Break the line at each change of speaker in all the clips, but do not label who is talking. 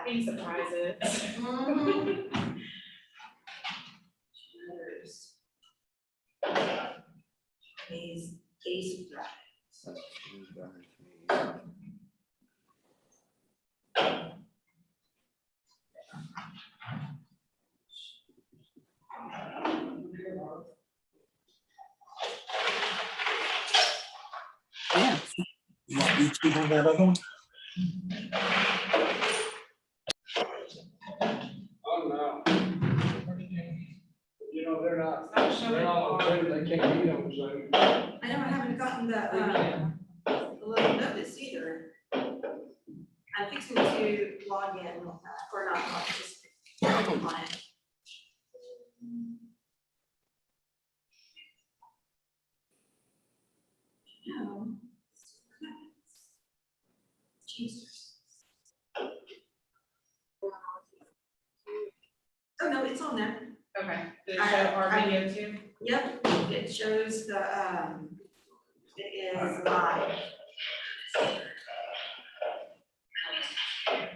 wrapping surprises.
Ace of Drive.
Yeah.
You two have that other one?
Oh, no. You know, they're not,
Stop showing
they're not,
off.
they can't be on Zoom.
I know I haven't gotten the little notice either. I'm fixing to log in, or not log, just click on it. No. Jesus. Oh, no, it's on there.
Okay, did it show our video too?
Yep, it shows the, it is live.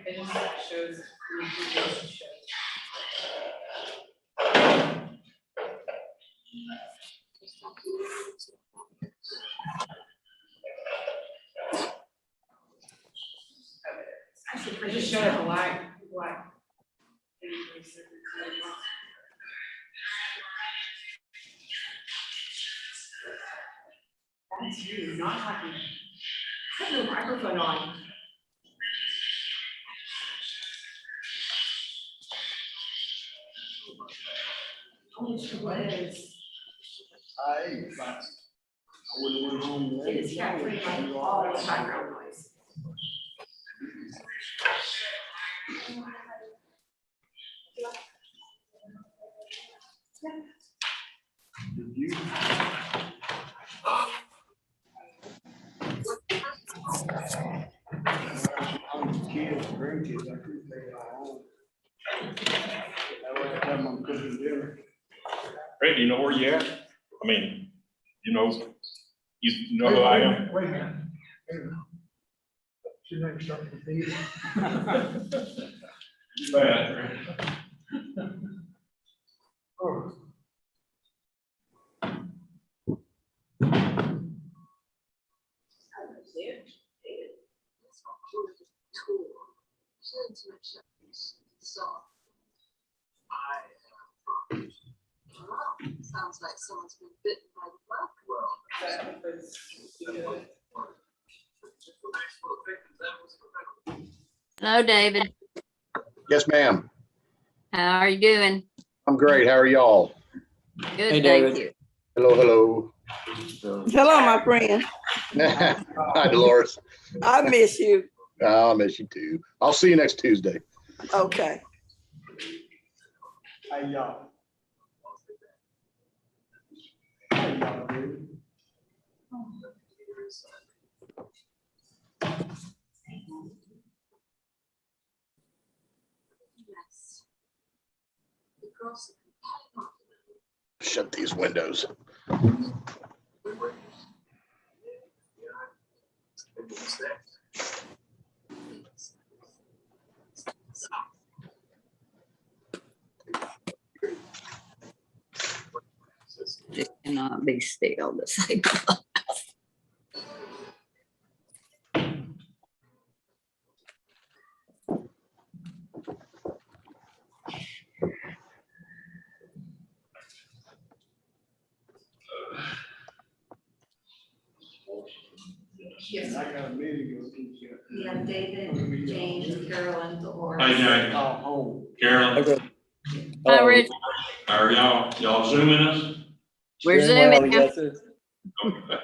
It just shows.
Actually,
It
pretty
just
good.
showed a black. That's you, not happy.
I have no microphone on. Oh, Liz. It is capturing like all the background noise.
Did you? Kids, grandkids, I couldn't take it all home. That way I tell them I'm cooking dinner.
Randy, you know where you at? I mean, you know who I am?
Wait a minute. She never started to feed.
Bad.
Oh.
Sounds like someone's been bitten by the bug.
Hello, David.
Yes, ma'am.
How are you doing?
I'm great. How are y'all?
Good,
Hey,
thank
David.
you.
Hello, hello.
Hello, my friend.
Hi, Dolores.
I miss you.
I'll miss you too. I'll see you next Tuesday.
Okay.
How y'all? How y'all doing?
Yes. The girls are
Shut these windows.
It cannot be still the same.
Yes.
I got a meeting with you.
We have David, James, Carolyn, Dolores.
Hey, Jay.
Call home.
Carolyn,
Okay.
Hi, Rich.
how are y'all? Y'all zooming us?
We're
Doing well,
zooming.
yes, sir.
Okay.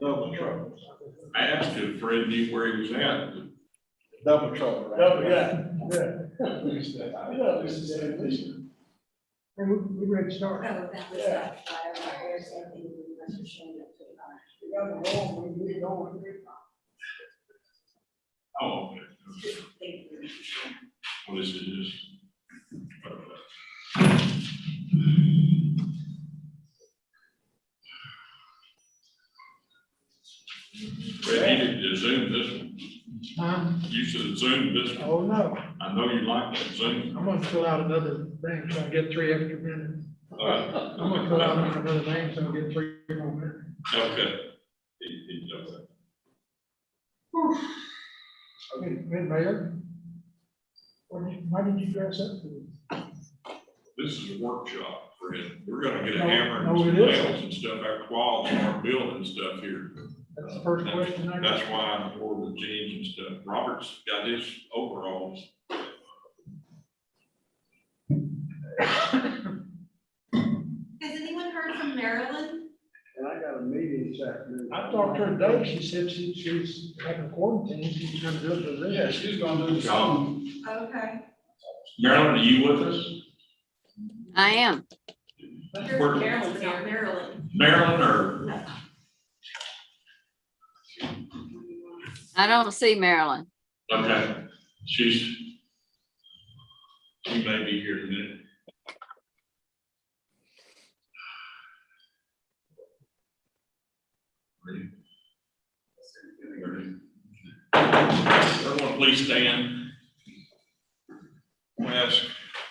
double truck.
I asked if Fred knew where he was at.
Double truck. Right? Double, yeah. We ready to start.
Oh, that was,
Yeah.
there's something we must have shown it to.
We got the roll, we get going.
Oh, okay. Well, this is. Fred, you need to zoom this one. You should zoom this one.
Oh, no,
I know you like that zoom.
I'm gonna fill out another thing, so I get 3 extra minutes. I'm gonna fill out another thing, so I get 3 more minutes.
Okay. He does that.
Okay, Mayor. Why did you dress up for this?
This is a workshop, Fred. We're gonna get a
No,
hammer
no,
and some
it is.
nails and stuff, our quads and our building stuff here.
That's the first question I got.
That's why I'm over the jeans and stuff. Robert's got his overalls.
Has anyone heard from Marilyn?
And I got a meeting this afternoon. I talked to her today, she said she's having quarantine, she's gonna do it for this. Yeah, she's gonna do the song.
Okay.
Marilyn, are you with us?
I am.
Here's
Where-
Marilyn's not Marilyn.
Marilyn or?
No.
I don't see Marilyn.
Okay, she may be here in a minute. Ready? Ready? Everyone please stand. I'm gonna ask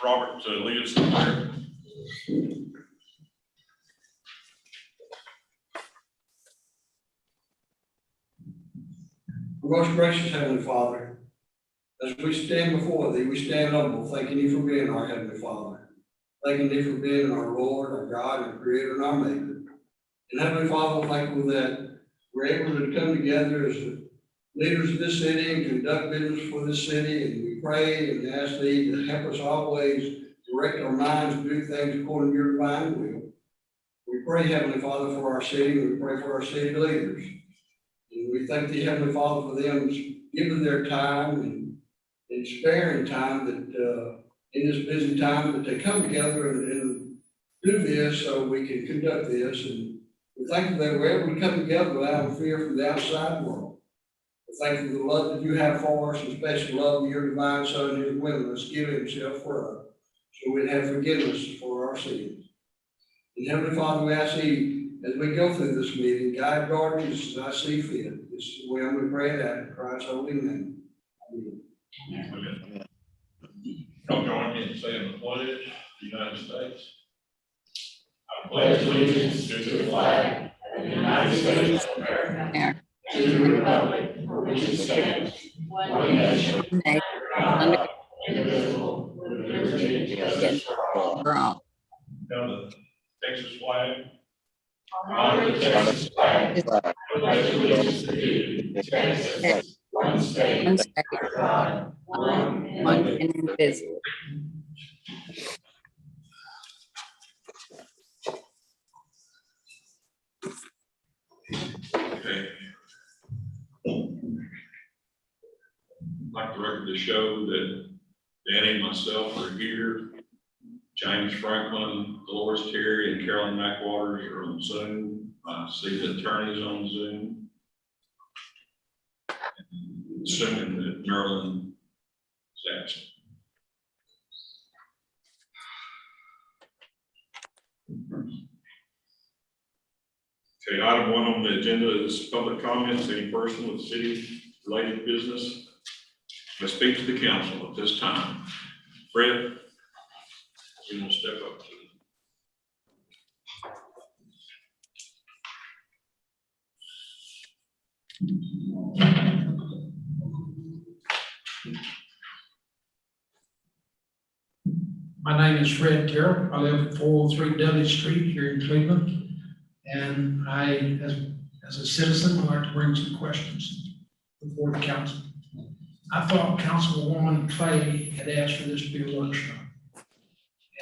Robert to lead us in prayer.
Most gracious Heavenly Father, as we stand before Thee, we stand humble, thanking Thee for being our Heavenly Father. Thanking Thee for being our Lord, our God, our Creator, and our Maker. And Heavenly Father, we're thankful that we're able to come together as the leaders of this city and conduct business for this city. And we pray and ask Thee to help us always direct our minds to do things according to Your divine will. We pray, Heavenly Father, for our city, and we pray for our city leaders. And we thank Thee, Heavenly Father, for them giving their time and sparing time that, in this busy time, that they come together and do this so we can conduct this. And we're thankful that we're able to come together without fear from the outside world. We're thankful for the love that You have for us, and especially love of Your divine Son and His willingness to give Himself for us, so we'd have forgiveness for our sins. And Heavenly Father, we ask Thee, as we go through this meeting, guide, guard, as I see fit. This is the way we pray that in Christ's holy name. Amen.
Y'all join me in saying the pledge of the United States. I pledge allegiance to the flag of the United States of America, to the republic for which it stands, one nation, under God, indivisible, with liberty and justice for all. Now the Texas flag. On the Texas flag, pledge allegiance to Texas, one state, under God, one
One and invisible.
Okay. I'd like the record to show that Danny and myself are here. James Franklin, Dolores Terry, and Carolyn McWaters are on Zoom. I see the attorneys on Zoom. Assuming that Marilyn is absent. Okay, item 1 on the agenda is public comments. Any person with city-related business may speak to the council at this time. Fred, you want to step up to it?
My name is Fred Carroll. I live at 403 Dudley Street here in Cleveland. And I, as a citizen, would like to bring some questions before the council. I thought Councilwoman Clay had asked for this to be a workshop.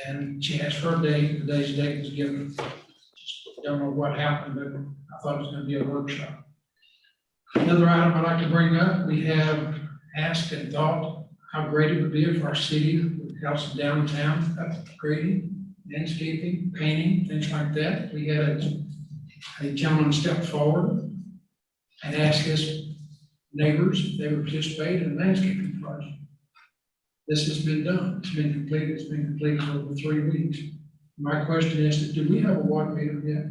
And she asked for a date, today's date was given. Just don't know what happened, but I thought it was gonna be a workshop. Another item I'd like to bring up, we have asked and thought how great it would be if our city would have some downtown upgrading, landscaping, painting, things like that. We had a gentleman step forward and ask his neighbors if they would participate in a landscaping project. This has been done. It's been completed in over 3 weeks. My question is, do we have a water meter yet?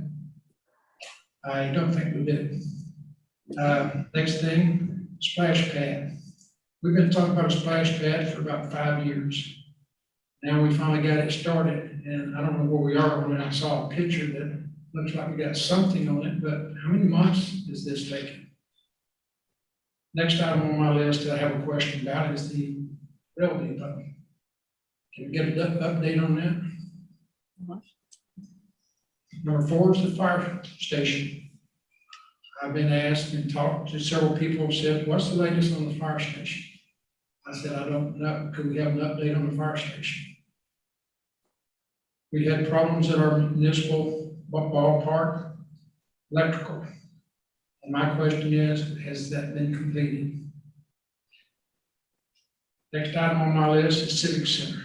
I don't think we did. Next thing, splash pad. We've been talking about a splash pad for about 5 years. Now we finally got it started, and I don't know where we are when I saw a picture that looks like we got something on it, but how many months is this taking? Next item on my list that I have a question about is the rail depot. Can we get an update on that? Number 4 is the fire station. I've been asked and talked to several people who said, what's the latest on the fire station? I said, I don't know. Could we have an update on the fire station? We had problems at our municipal ballpark, electrical. And my question is, has that been completed? Next item on my list is Civic Center.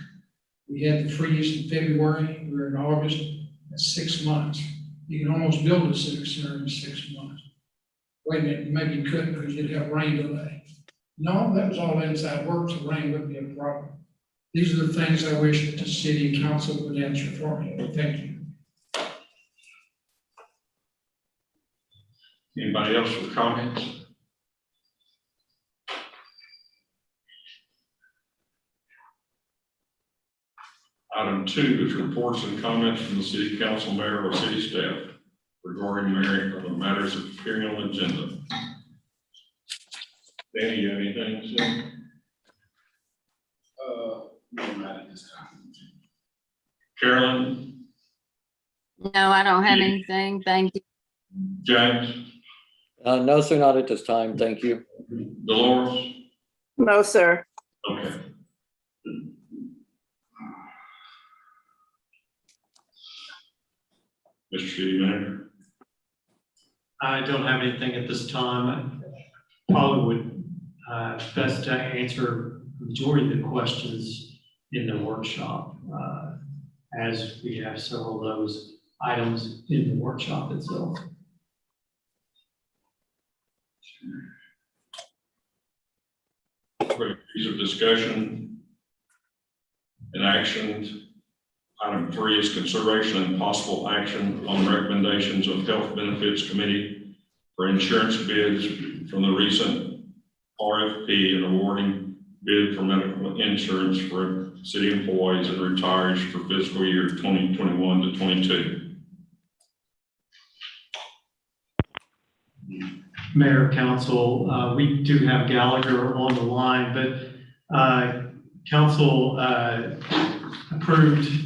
We had the freeze in February, we're in August, that's 6 months. You can almost build a Civic Center in 6 months. Wait a minute, maybe you couldn't because you'd have rain delay. No, that was all inside work, so rain wouldn't be a problem. These are the things I wish that the city council would answer for me. Thank you.
Anybody else with comments? Item 2 is reports and comments from the city council, mayor, or city staff regarding matters appearing on the agenda. Danny, you have anything to say?
No, not at this time.
Carolyn,
No, I don't have anything. Thank you.
James,
No, sir, not at this time. Thank you.
Dolores?
No, sir.
Okay. Mr. City Manager?
I don't have anything at this time. I probably would best to answer the majority of the questions in the workshop, as we have several of those items in the workshop itself.
These are discussion and actions. Item 3 is consideration and possible action on the recommendations of Health Benefits Committee for insurance bids from the recent RFP and awarding bid for medical insurance for city employees and retirees for fiscal year 2021 to 22.
Mayor, Council, we do have Gallagher on the line, but Council approved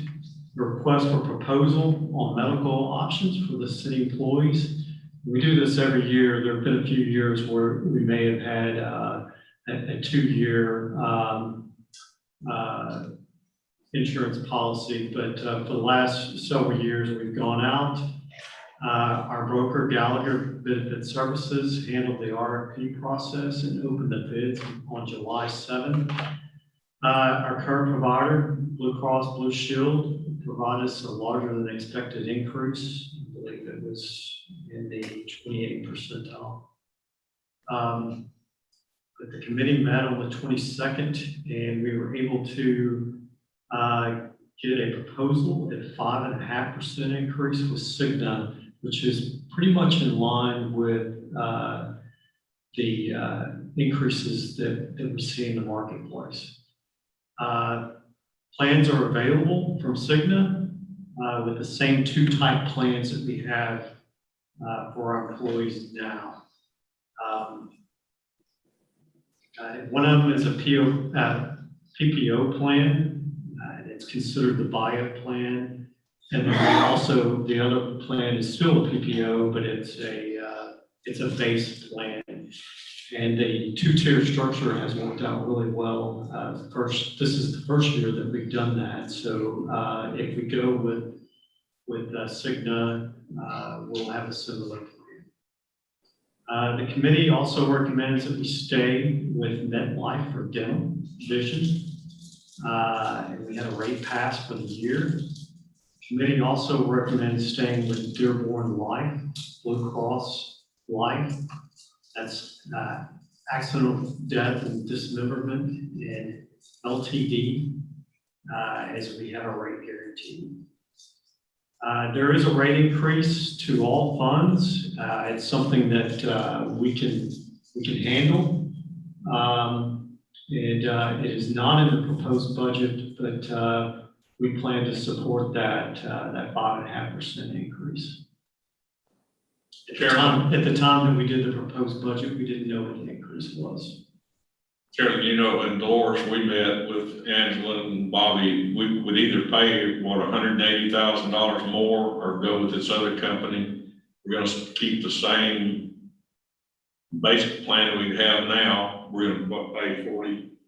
the request for proposal on medical options for the city employees. We do this every year. There have been a few years where we may have had a 2-year insurance policy, but for the last several years, we've gone out. Our broker, Gallagher Benefit Services, handled the RFP process and opened the bids on July 7th. Our current provider, Blue Cross Blue Shield, provided us a larger than expected increase. I believe it was in the 28th percentile. But the committee met on the 22nd, and we were able to get a proposal at 5.5% increase with Cigna, which is pretty much in line with the increases that we see in the marketplace. Plans are available from Cigna with the same 2 type plans that we have for our employees now. One of them is a PPO plan, and it's considered the buyout plan. And then also the other plan is still a PPO, but it's a base plan. And the 2-tier structure has worked out really well. This is the first year that we've done that. So if we go with Cigna, we'll have a similar plan. The committee also recommends that we stay with MetLife for dental, vision. And we had a rate pass for the year. Committee also recommends staying with Dearborn Life, Blue Cross Life. That's accidental death and dismemberment and LTD, as we have a rate guarantee. There is a rate increase to all funds. It's something that we can handle. It is not in the proposed budget, but we plan to support that 5.5% increase. At the time that we did the proposed budget, we didn't know what the increase was.
Carolyn, you know, in Dolores, we met with Angela and Bobby, we would either pay, $180,000 more or go with this other company. We're gonna keep the same basic plan that we have now. We're gonna pay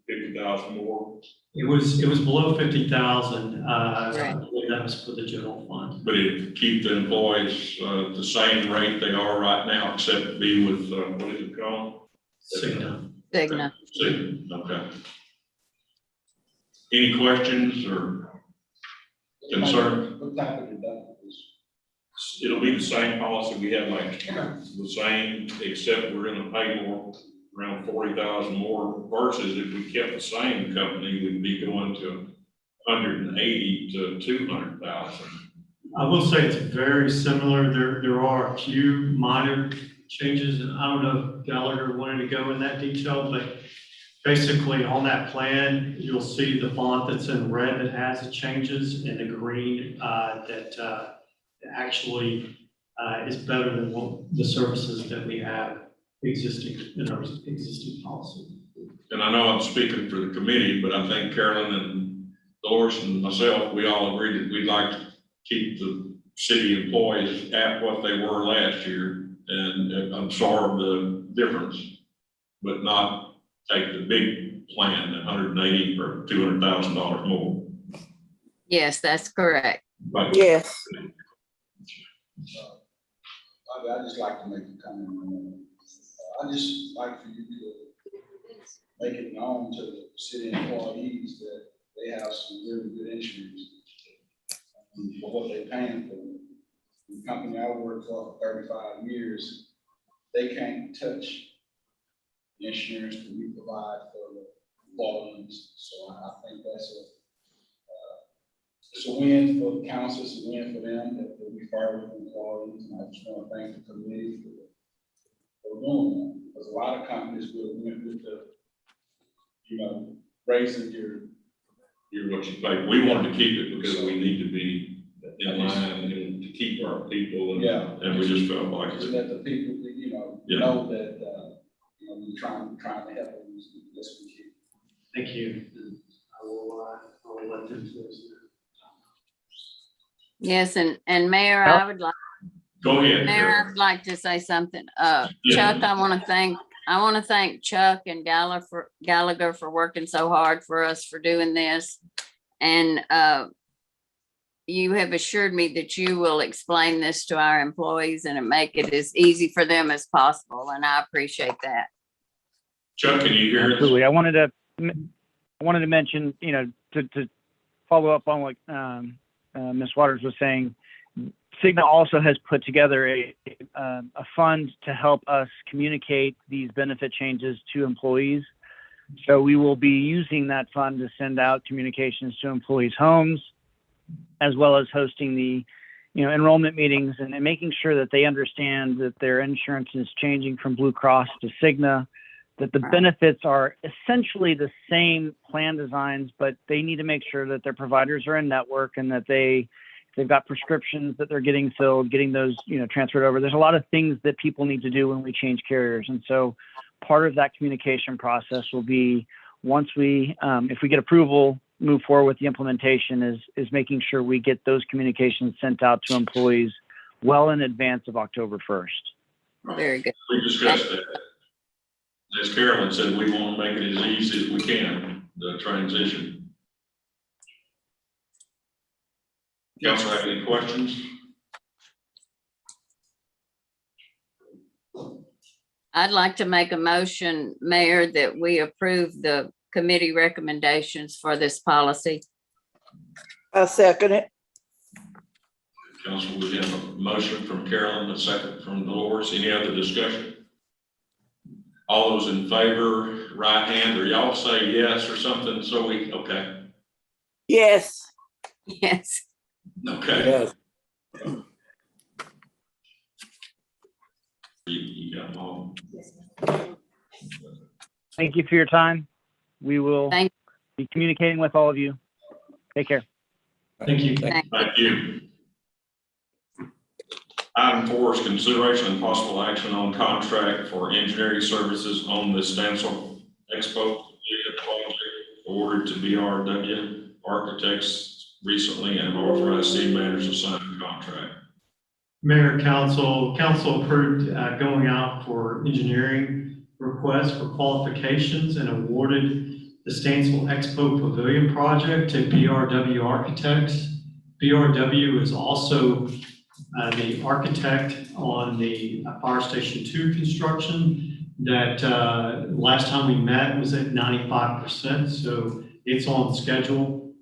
50,000 more.
It was below 50,000.
Right.
That was for the general fund.
But it keep the employees, the same rate they are right now, except be with, what is it called?
Cigna.
Cigna.
Cigna, okay. Any questions or concerns?
What type of deductibles?
It'll be the same policy we had last year, the same, except we're gonna pay more, around 40,000 more, versus if we kept the same company, we'd be going to 180 to 200,000.
I will say it's very similar. There are a few minor changes, and I don't know if Gallagher wanted to go in that detail, but basically on that plan, you'll see the font that's in red that has the changes, and the green that actually is better than what the services that we have existing in our existing policy.
And I know I'm speaking for the committee, but I think Carolyn and Dolores and myself, we all agree that we'd like to keep the city employees at what they were last year and absorb the difference, but not take the big plan, $180,000 or $200,000 more.
Yes, that's correct.
But
Yes.
I just like to make a comment on that. I just like for you to make it known to the city employees that they have some really good insurance for what they're paying for. The company I worked for 35 years, they can't touch the insurance that we provide for the employees. So I think that's it's a win for the council, it's a win for them that we fire with employees. And I just want to thank the committee for doing that. Because a lot of companies will win with the, raising
you're what you pay. We wanted to keep it because we need to be in line and to keep our people. And, and we just felt like
to let the people, know that, we're trying to help them as best we can.
Thank you. I will let them do this.
Yes, and Mayor, I would like,
Go ahead.
Mayor,
Carol.
I'd like to say something.
Yeah.
Chuck, I want to thank Chuck and Gallagher for working so hard for us for doing this. And you have assured me that you will explain this to our employees and make it as easy for them as possible. And I appreciate that.
Chuck, can you hear us?
Absolutely. I wanted to mention, to follow up on what Ms. Waters was saying. Cigna also has put together a fund to help us communicate these benefit changes to employees. So we will be using that fund to send out communications to employees' homes, as well as hosting the, enrollment meetings and making sure that they understand that their insurance is changing from Blue Cross to Cigna, that the benefits are essentially the same plan designs, but they need to make sure that their providers are in network and that they've got prescriptions that they're getting filled, getting those, transferred over. There's a lot of things that people need to do when we change carriers. And so part of that communication process will be, once we, if we get approval, move forward with the implementation, is making sure we get those communications sent out to employees well in advance of October 1st.
Very good.
We discussed that. As Carolyn said, we want to make it as easy as we can, the transition. Council, have any questions?
I'd like to make a motion, Mayor, that we approve the committee recommendations for this policy.
I second it.
Council, we have a motion from Carolyn, a second from Dolores. Any other discussion? All those in favor, right hand, or y'all say yes or something, so we, okay,
Yes.
Yes.
okay.
Yes.
You got them all.
Thank you for your time. We will
Thank-
be communicating with all of you. Take care.
Thank you.
Thank
Thank you. Item 4 is consideration and possible action on contract for engineering services on the Stansel Expo project awarded to BRW Architects recently and authorized city manager to sign the contract.
Mayor, council approved going out for engineering requests for qualifications and awarded the Stansel Expo Pavilion project to BRW Architects. BRW is also the architect on the Fire Station 2 construction that last time we met was at 95%, so it's on schedule.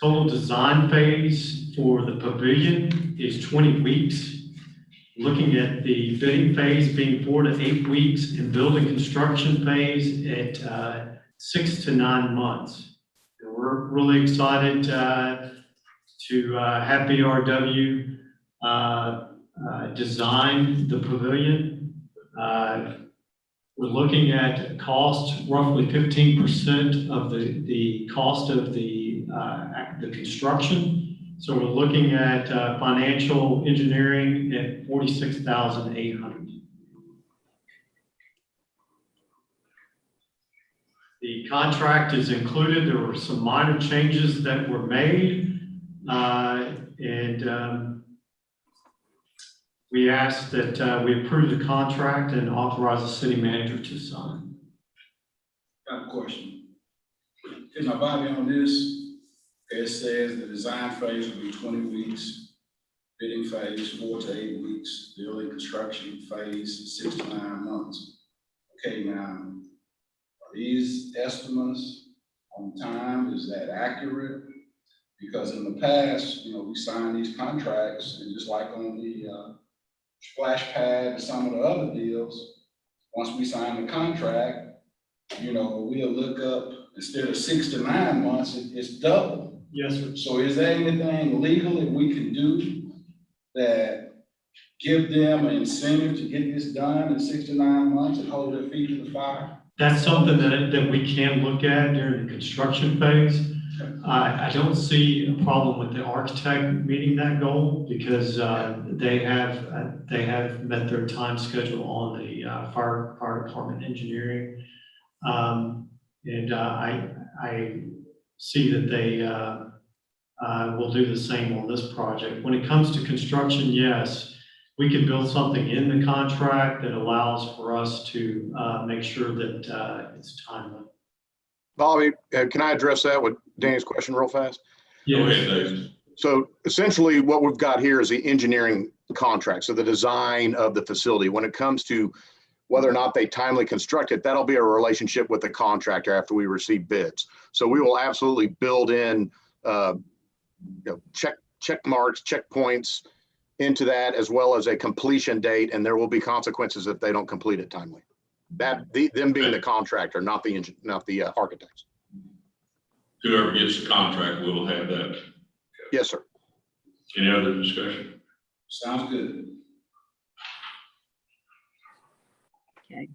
Total design phase for the pavilion is 20 weeks. Looking at the bidding phase being 4 to 8 weeks and building construction phase at 6 to 9 months. And we're really excited to have BRW design the pavilion. We're looking at cost, roughly 15% of the cost of the construction. So we're looking at financial engineering at $46,800. The contract is included. There were some minor changes that were made. We ask that we approve the contract and authorize the city manager to sign.
Got a question. Can I Bobby on this? It says the design phase will be 20 weeks, bidding phase 4 to 8 weeks, building construction phase 6 to 9 months. Okay, now, are these estimates on time, is that accurate? Because in the past, we signed these contracts, and just like on the splash pad and some of the other deals, once we sign the contract, we'll look up, instead of 6 to 9 months, it's double.
Yes, sir.
So is there anything legal that we can do that give them an incentive to get this done in 6 to 9 months and hold their feet to the fire?
That's something that we can look at during the construction phase. I don't see a problem with the architect meeting that goal because they have met their time schedule on the fire department engineering. And I see that they will do the same on this project. When it comes to construction, yes, we can build something in the contract that allows for us to make sure that it's timely.
Bobby, can I address that with Danny's question real fast?
Go ahead, Dave.
So essentially what we've got here is the engineering contract, so the design of the facility. When it comes to whether or not they timely construct it, that'll be a relationship with the contractor after we receive bids. So we will absolutely build in check marks, checkpoints into that, as well as a completion date, and there will be consequences if they don't complete it timely. Them being the contractor, not the architects.
Whoever gets the contract will have that.
Yes, sir.
Any other discussion?
Sounds good.
Okay.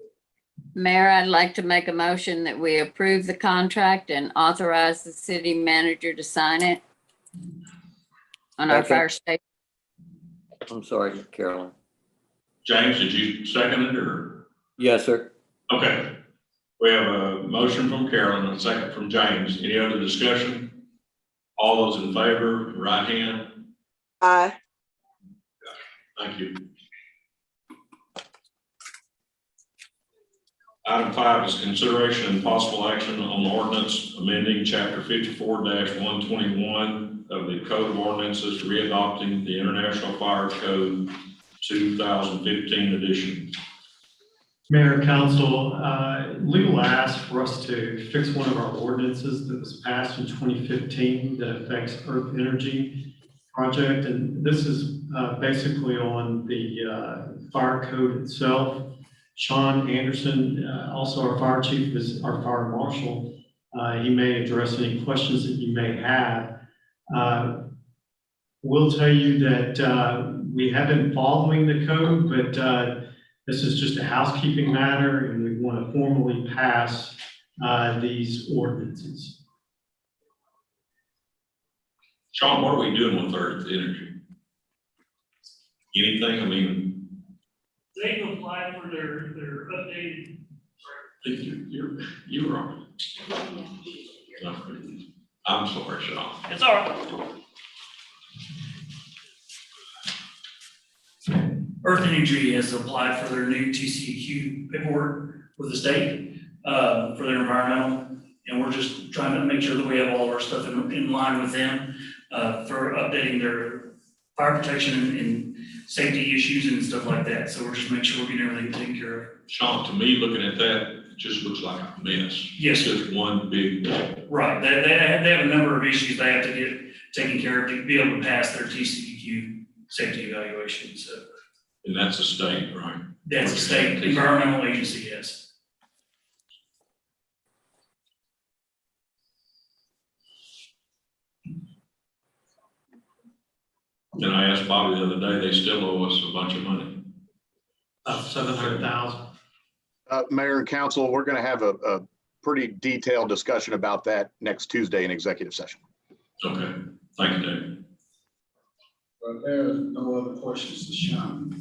Mayor, I'd like to make a motion that we approve the contract and authorize the city manager to sign it on our
Second.
fire station.
I'm sorry, Carolyn.
James, did you second it or?
Yes, sir.
Okay. We have a motion from Carolyn and a second from James. Any other discussion? All those in favor, right hand.
Aye.
Thank you. Item 5 is consideration and possible action on ordinance amending chapter 54-121 of the Code of Ordinances, readopting the International Fire Code 2015 edition.
Mayor, council, legal asked for us to fix one of our ordinances that was passed in 2015 that affects Earth Energy project. And this is basically on the fire code itself. Sean Anderson, also our fire chief, is our fire marshal. He may address any questions that you may have. We'll tell you that we have been following the code, but this is just a housekeeping matter, and we want to formally pass these ordinances.
Sean, what are we doing with Earth Energy? Anything? I mean,
They've applied for their updated.
you're wrong. I'm sorry, Sean.
It's all right. Earth Energy has applied for their new TCEQ paperwork with the state, for their environmental. And we're just trying to make sure that we have all of our stuff in line with them, for updating their fire protection and safety issues and stuff like that. So we're just making sure we're getting everything taken care of.
Sean, to me, looking at that, it just looks like a mess.
Yes,
It's just one big mess.
right. They have a number of issues they have to get taken care of to be able to pass their TCEQ safety evaluation. So
And that's a state, right?
that's a state environmental agency, yes.
And I asked Bobby the other day, they still owe us a bunch of money.
700,000.
Mayor and council, we're going to have a pretty detailed discussion about that next Tuesday in executive session.
Okay, thank you, Dave.
But there are no other questions to Sean.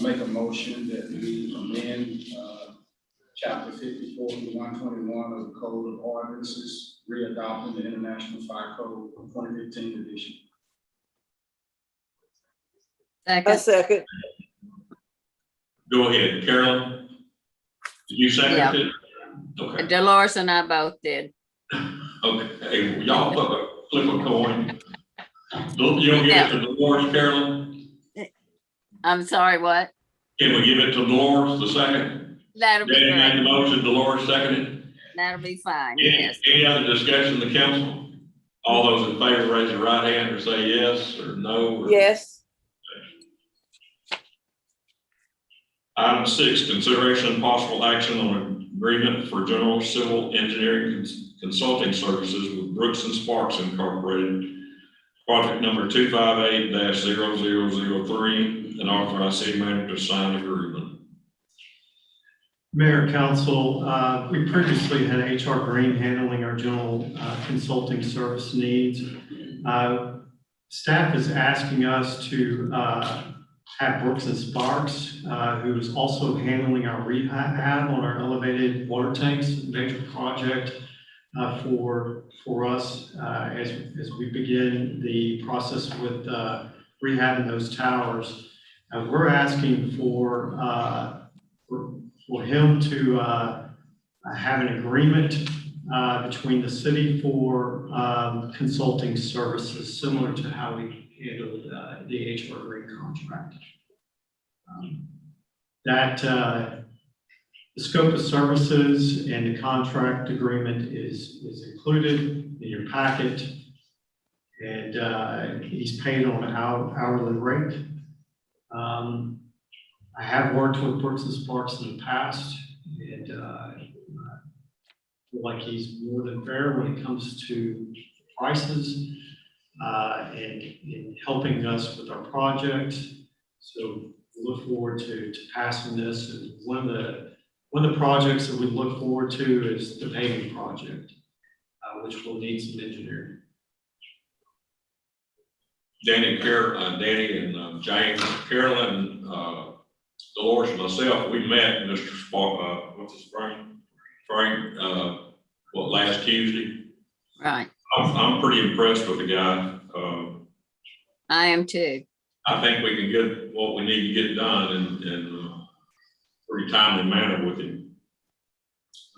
I make a motion that we amend, chapter 54 to 121 of the Code of Ordinances, readopting the International Fire Code of 2015 edition.
I second.
Go ahead, Carolyn. Did you second it? Okay,
Dolores and I both did.
okay. Hey, y'all flip a coin. You don't give it to Dolores, Carolyn?
I'm sorry, what?
Can we give it to Dolores the second?
That'll be
Danny made the
great.
motion, Dolores seconded.
That'll be fine,
Any,
yes.
any other discussion in the council? All those in favor, raise your right hand or say yes or no. Or
Yes.
Item 6, consideration and possible action on an agreement for general civil engineering consulting services with Brooks and Sparks Incorporated, project number 258-0003, and authorize city manager to sign the agreement.
Mayor, council, we previously had HR Green handling our general consulting service needs. Staff is asking us to have Brooks and Sparks, who is also handling our rehab on our elevated water tanks, major project for us as we begin the process with rehabbing those towers. We're asking for him to have an agreement between the city for consulting services, similar to how we handled the HR Green contract. The scope of services and the contract agreement is included in your packet, and he's paid on an hourly rate. I have worked with Brooks and Sparks in the past, and feel like he's more than fair when it comes to prices and in helping us with our project. So we look forward to passing this. And one of the projects that we look forward to is the paving project, which will need some engineering.
Danny and James, Carolyn, Dolores, and myself, we met Mr. Spark, Frank, last Tuesday.
Right,
I'm pretty impressed with the guy.
I am too.
I think we can get what we need to get done in a pretty timely manner with him.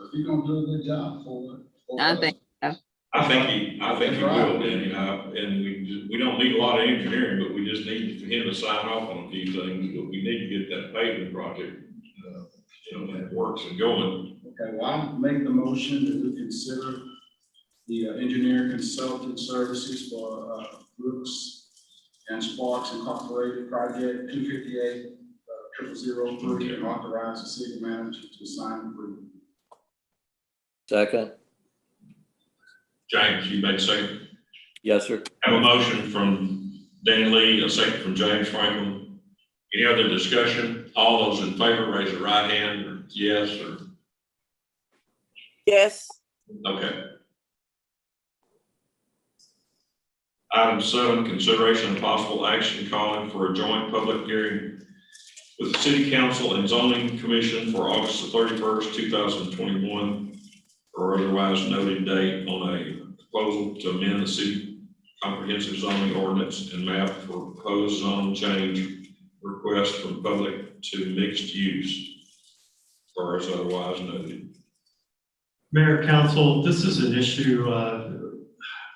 If you're gonna do a good job for it.
I think so.
I I think he will, Danny, and we don't need a lot of engineering, but we just need for him to sign off on a few things, but we need to get that paving project, that works and going.
Okay, well, I'm making the motion that we consider the engineer consultant services for Brooks and Sparks Incorporated Project 258-0003 and authorize the city manager to sign approval.
Second.
James, you made second.
Yes, sir.
Have a motion from Dan Lee, a second from James Franklin. Any other discussion? All those in favor, raise your right hand, or yes, or,
Yes.
okay. Item 7, consideration of possible action calling for a joint public hearing with the City Council and Zoning Commission for August the 31st, 2021, or otherwise noted date on a proposal to amend the city comprehensive zoning ordinance and map for proposed zone change request from public to mixed use, or as otherwise noted.
Mayor, Council, this is an issue,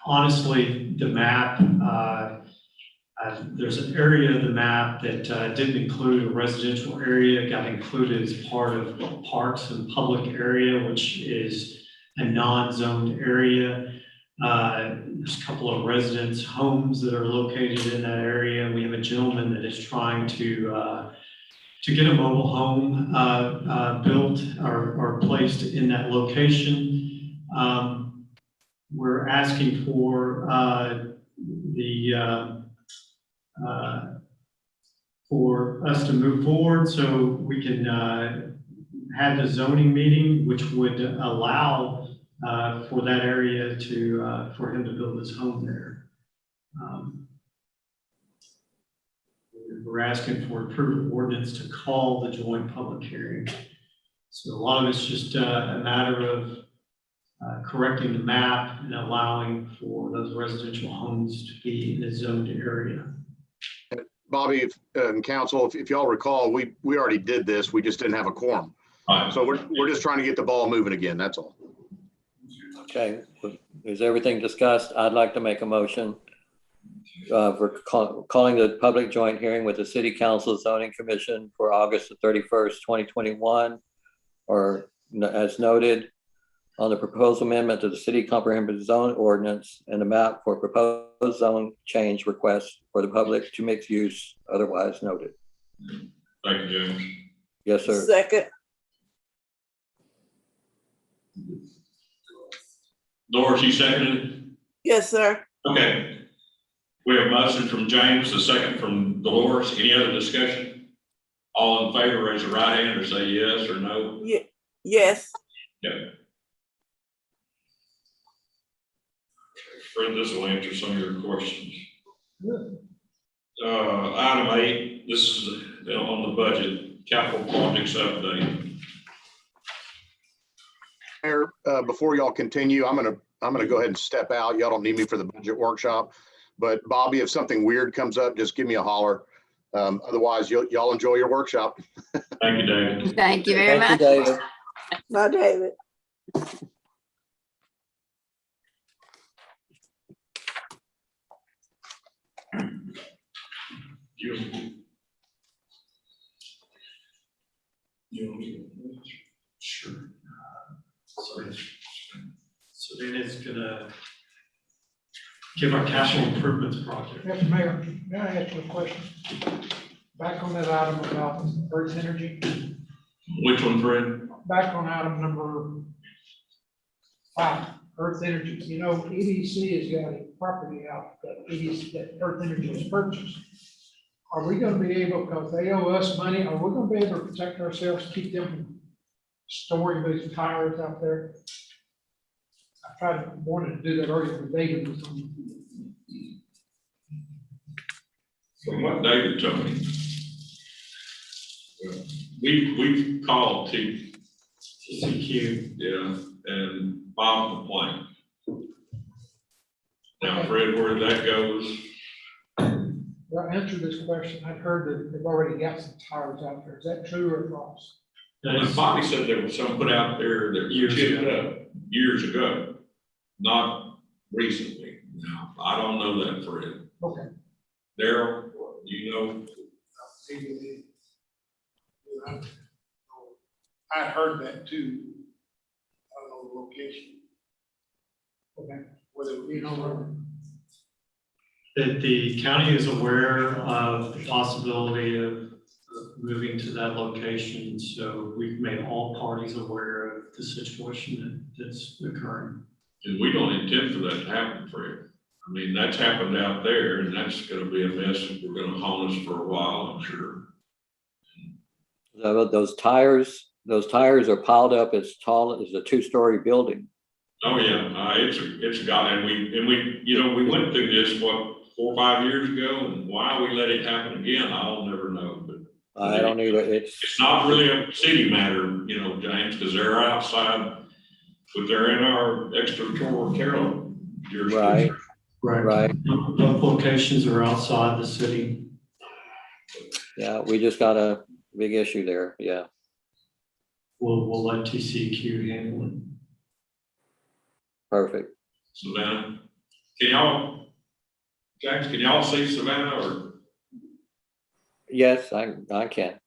honestly, the map, there's an area of the map that didn't include a residential area, got included as part of parks and public area, which is a non-zoned area. There's a couple of residence homes that are located in that area. We have a gentleman that is trying to get a mobile home built or placed in that location. We're asking for for us to move forward so we can have the zoning meeting, which would allow for that area to for him to build his home there. We're asking for approved ordinance to call the joint public hearing. So a lot of it's just a matter of correcting the map and allowing for those residential homes to be in a zoned area.
Bobby, and council, if y'all recall, we already did this. We just didn't have a quorum.
Right.
So we're just trying to get the ball moving again. That's all.
Okay, is everything discussed? I'd like to make a motion for calling the public joint hearing with the City Council Zoning Commission for August the 31st, 2021, or as noted, on the proposed amendment to the City Comprehensive Zone Ordinance and the map for proposed zone change request for the public to mixed use, otherwise noted.
Thank you, James.
Yes, sir.
Second.
Doris, you seconded?
Yes, sir.
Okay. We have a motion from James, a second from Dolores. Any other discussion? All in favor, raise your right hand or say yes or no.
Yes.
Okay. Fred, this will answer some of your questions. Item 8, this is on the budget, capital projects update.
Mayor, before y'all continue, I'm gonna go ahead and step out. Y'all don't need me for the budget workshop. But Bobby, if something weird comes up, just give me a holler. Otherwise, y'all enjoy your workshop.
Thank you, David.
Thank you very much.
Thank you, David.
Bye, David.
Sure. So then it's gonna give our capital improvements project.
Mr. Mayor, may I ask you a question? Back on that item about Earth Energy,
Which one, Fred?
back on item number 5, Earth Energy. You know, EDC has got a property out that Earth Energy has purchased. Are we gonna be able, because they owe us money, are we gonna be able to protect ourselves, keep them from storing those tires out there? I wanted to do that earlier with David.
From what David told me. We've called
TCQ.
yeah, and filed a complaint. Now, Fred, where that goes,
Well, answer this question. I've heard that they've already got some tires out there. Is that true or false?
Bobby said there was some put out there that
Years
chipped
ago.
up years ago. Not recently. Now, I don't know that, Fred.
Okay.
Daryl, do you know?
I heard that too. I don't know the location. Okay. Whether, you know,
That the county is aware of the possibility of moving to that location, so we've made all parties aware of the situation that's occurring.
And we don't intend for that to happen, Fred. I mean, that's happened out there, and that's gonna be a mess if we're gonna haunt us for a while, I'm sure.
Those tires are piled up as tall as a two-story building.
Oh, yeah, it's a god, and we, you know, we went through this, what, 4 or 5 years ago, and why we let it happen again, I'll never know, but.
I don't either.
It's not really a city matter, you know, James, because they're outside, but they're in our extraterritorial jurisdiction.
Right.
Both locations are outside the city.
Yeah, we just got a big issue there, yeah.
We'll let TCEQ handle it.
Perfect.
Savannah, James, can y'all see Savannah or
Yes, I can.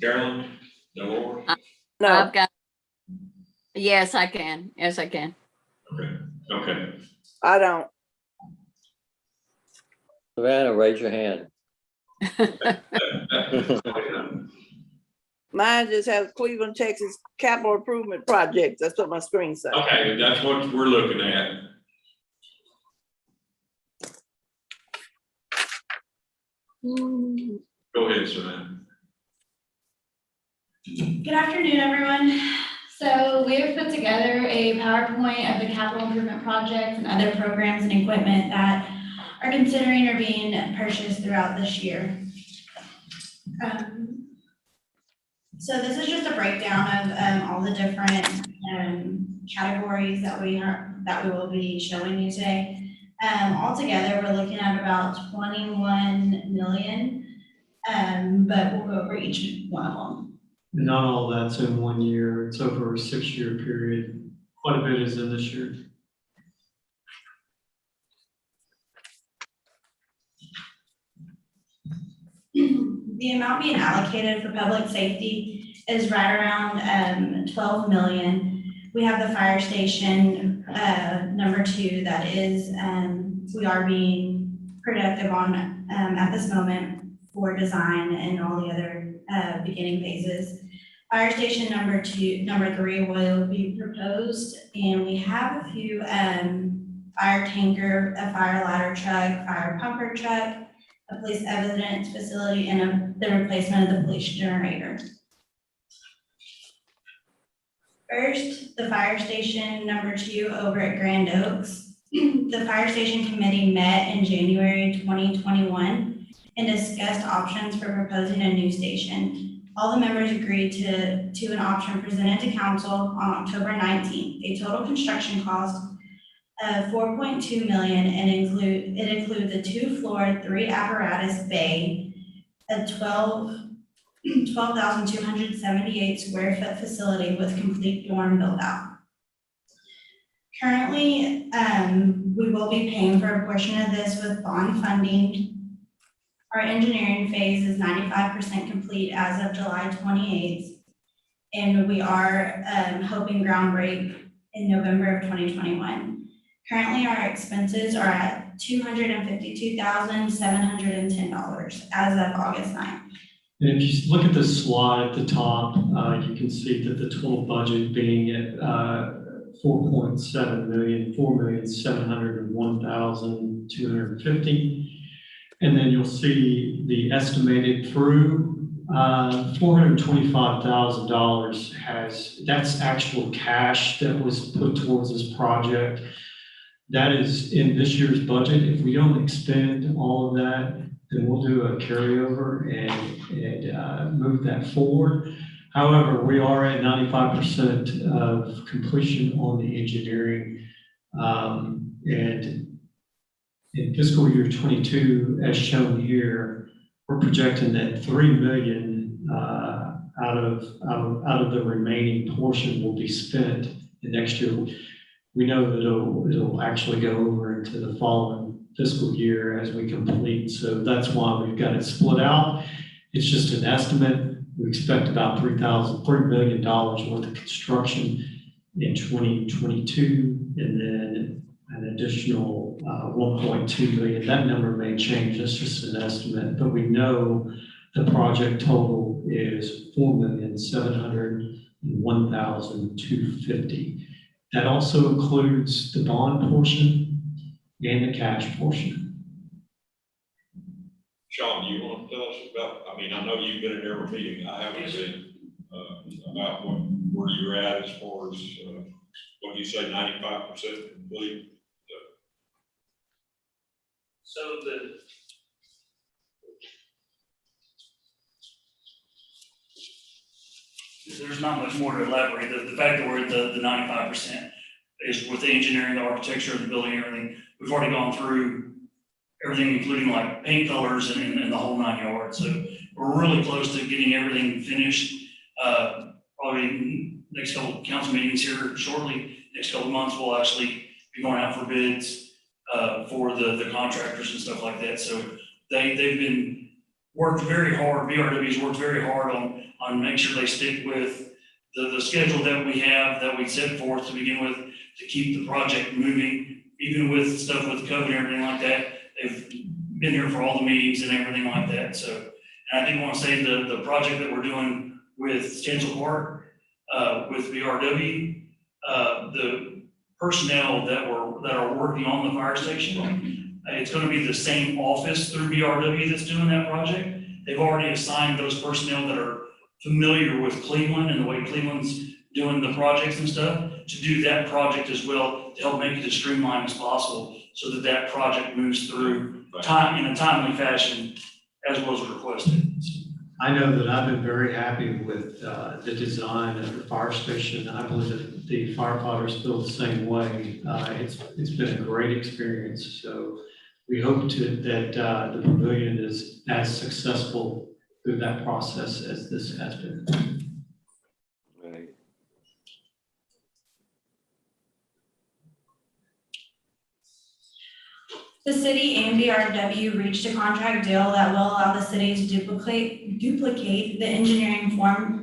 Carolyn, Delora?
No,
I've got, yes, I can. Yes, I can.
Okay.
I don't.
Savannah, raise your hand.
Mine just has Cleveland, Texas Capital Improvement Project. That's what my screen says.
Okay, that's what we're looking at. Go ahead, Savannah.
Good afternoon, everyone. So we have put together a PowerPoint of the capital improvement projects and other programs and equipment that are considering or being purchased throughout this year. So this is just a breakdown of all the different categories that we will be showing you today. Altogether, we're looking at about 21 million, but we'll go over each one of them.
Not all that's in 1 year, it's over a 6-year period. Quite a bit is in this year.
The amount being allocated for public safety is right around 12 million. We have the fire station, number 2, that is, we are being productive on at this moment for design and all the other beginning phases. Fire station number 3 will be proposed, and we have a few fire tanker, a fire ladder truck, fire pumper truck, a police evidence facility, and the replacement of the police generator. First, the fire station number 2 over at Grand Oaks. The fire station committee met in January 2021 and discussed options for proposing a new station. All the members agreed to an option presented to council on October 19th, a total construction cost of $4.2 million, and it includes a 2-floor, 3 apparatus bay, a 12,278 square foot facility with complete dorm build out. Currently, we will be paying for a portion of this with bond funding. Our engineering phase is 95% complete as of July 28th, and we are hoping ground break in November of 2021. Currently, our expenses are at $252,710 as of August 9th.
And if you look at the slide at the top, you can see that the total budget being at 4.7 million, 4,701,250. And then you'll see the estimated through $425,000 that's actual cash that was put towards this project. That is in this year's budget. If we don't expend all of that, then we'll do a carryover and move that forward. However, we are at 95% of completion on the engineering. And in fiscal year 22, as shown here, we're projecting that 3 million out of the remaining portion will be spent. And next year, we know that it'll actually go over into the following fiscal year as we complete. So that's why we've got it split out. It's just an estimate. We expect about $3 million worth of construction in 2022, and then an additional 1.2 million. That number may change. That's just an estimate, but we know the project total is $4,701,250. That also includes the bond portion and the cash portion.
Sean, do you want to tell us about, I mean, I know you've been in every meeting, I haven't been, about where you're at as far as, what do you say, 95% complete?
So there's not much more to elaborate. The fact that we're at the 95% is with the engineering, the architecture, the building, everything. We've already gone through everything, including like paint colors and the whole 9 yards. So we're really close to getting everything finished. Probably next couple of council meetings here shortly. Next couple of months, we'll actually be going out for bids for the contractors and stuff like that. So they've been worked very hard. BRW's worked very hard on making sure they stick with the schedule that we have, that we set forth to begin with, to keep the project moving, even with stuff with COVID and everything like that. They've been here for all the meetings and everything like that. So, and I did want to say the project that we're doing with Stencil Park, with BRW, the personnel that are working on the fire station, it's going to be the same office through BRW that's doing that project. They've already assigned those personnel that are familiar with Cleveland and the way Cleveland's doing the projects and stuff to do that project as well, to help make it as streamlined as possible so that that project moves through time in a timely fashion as was requested.
I know that I've been very happy with the design of the fire station. I believe that the firefighters feel the same way. It's been a great experience. So we hope that the pavilion is as successful through that process as this has been.
Right.
The city and BRW reached a contract deal that will allow the city to duplicate the engineering from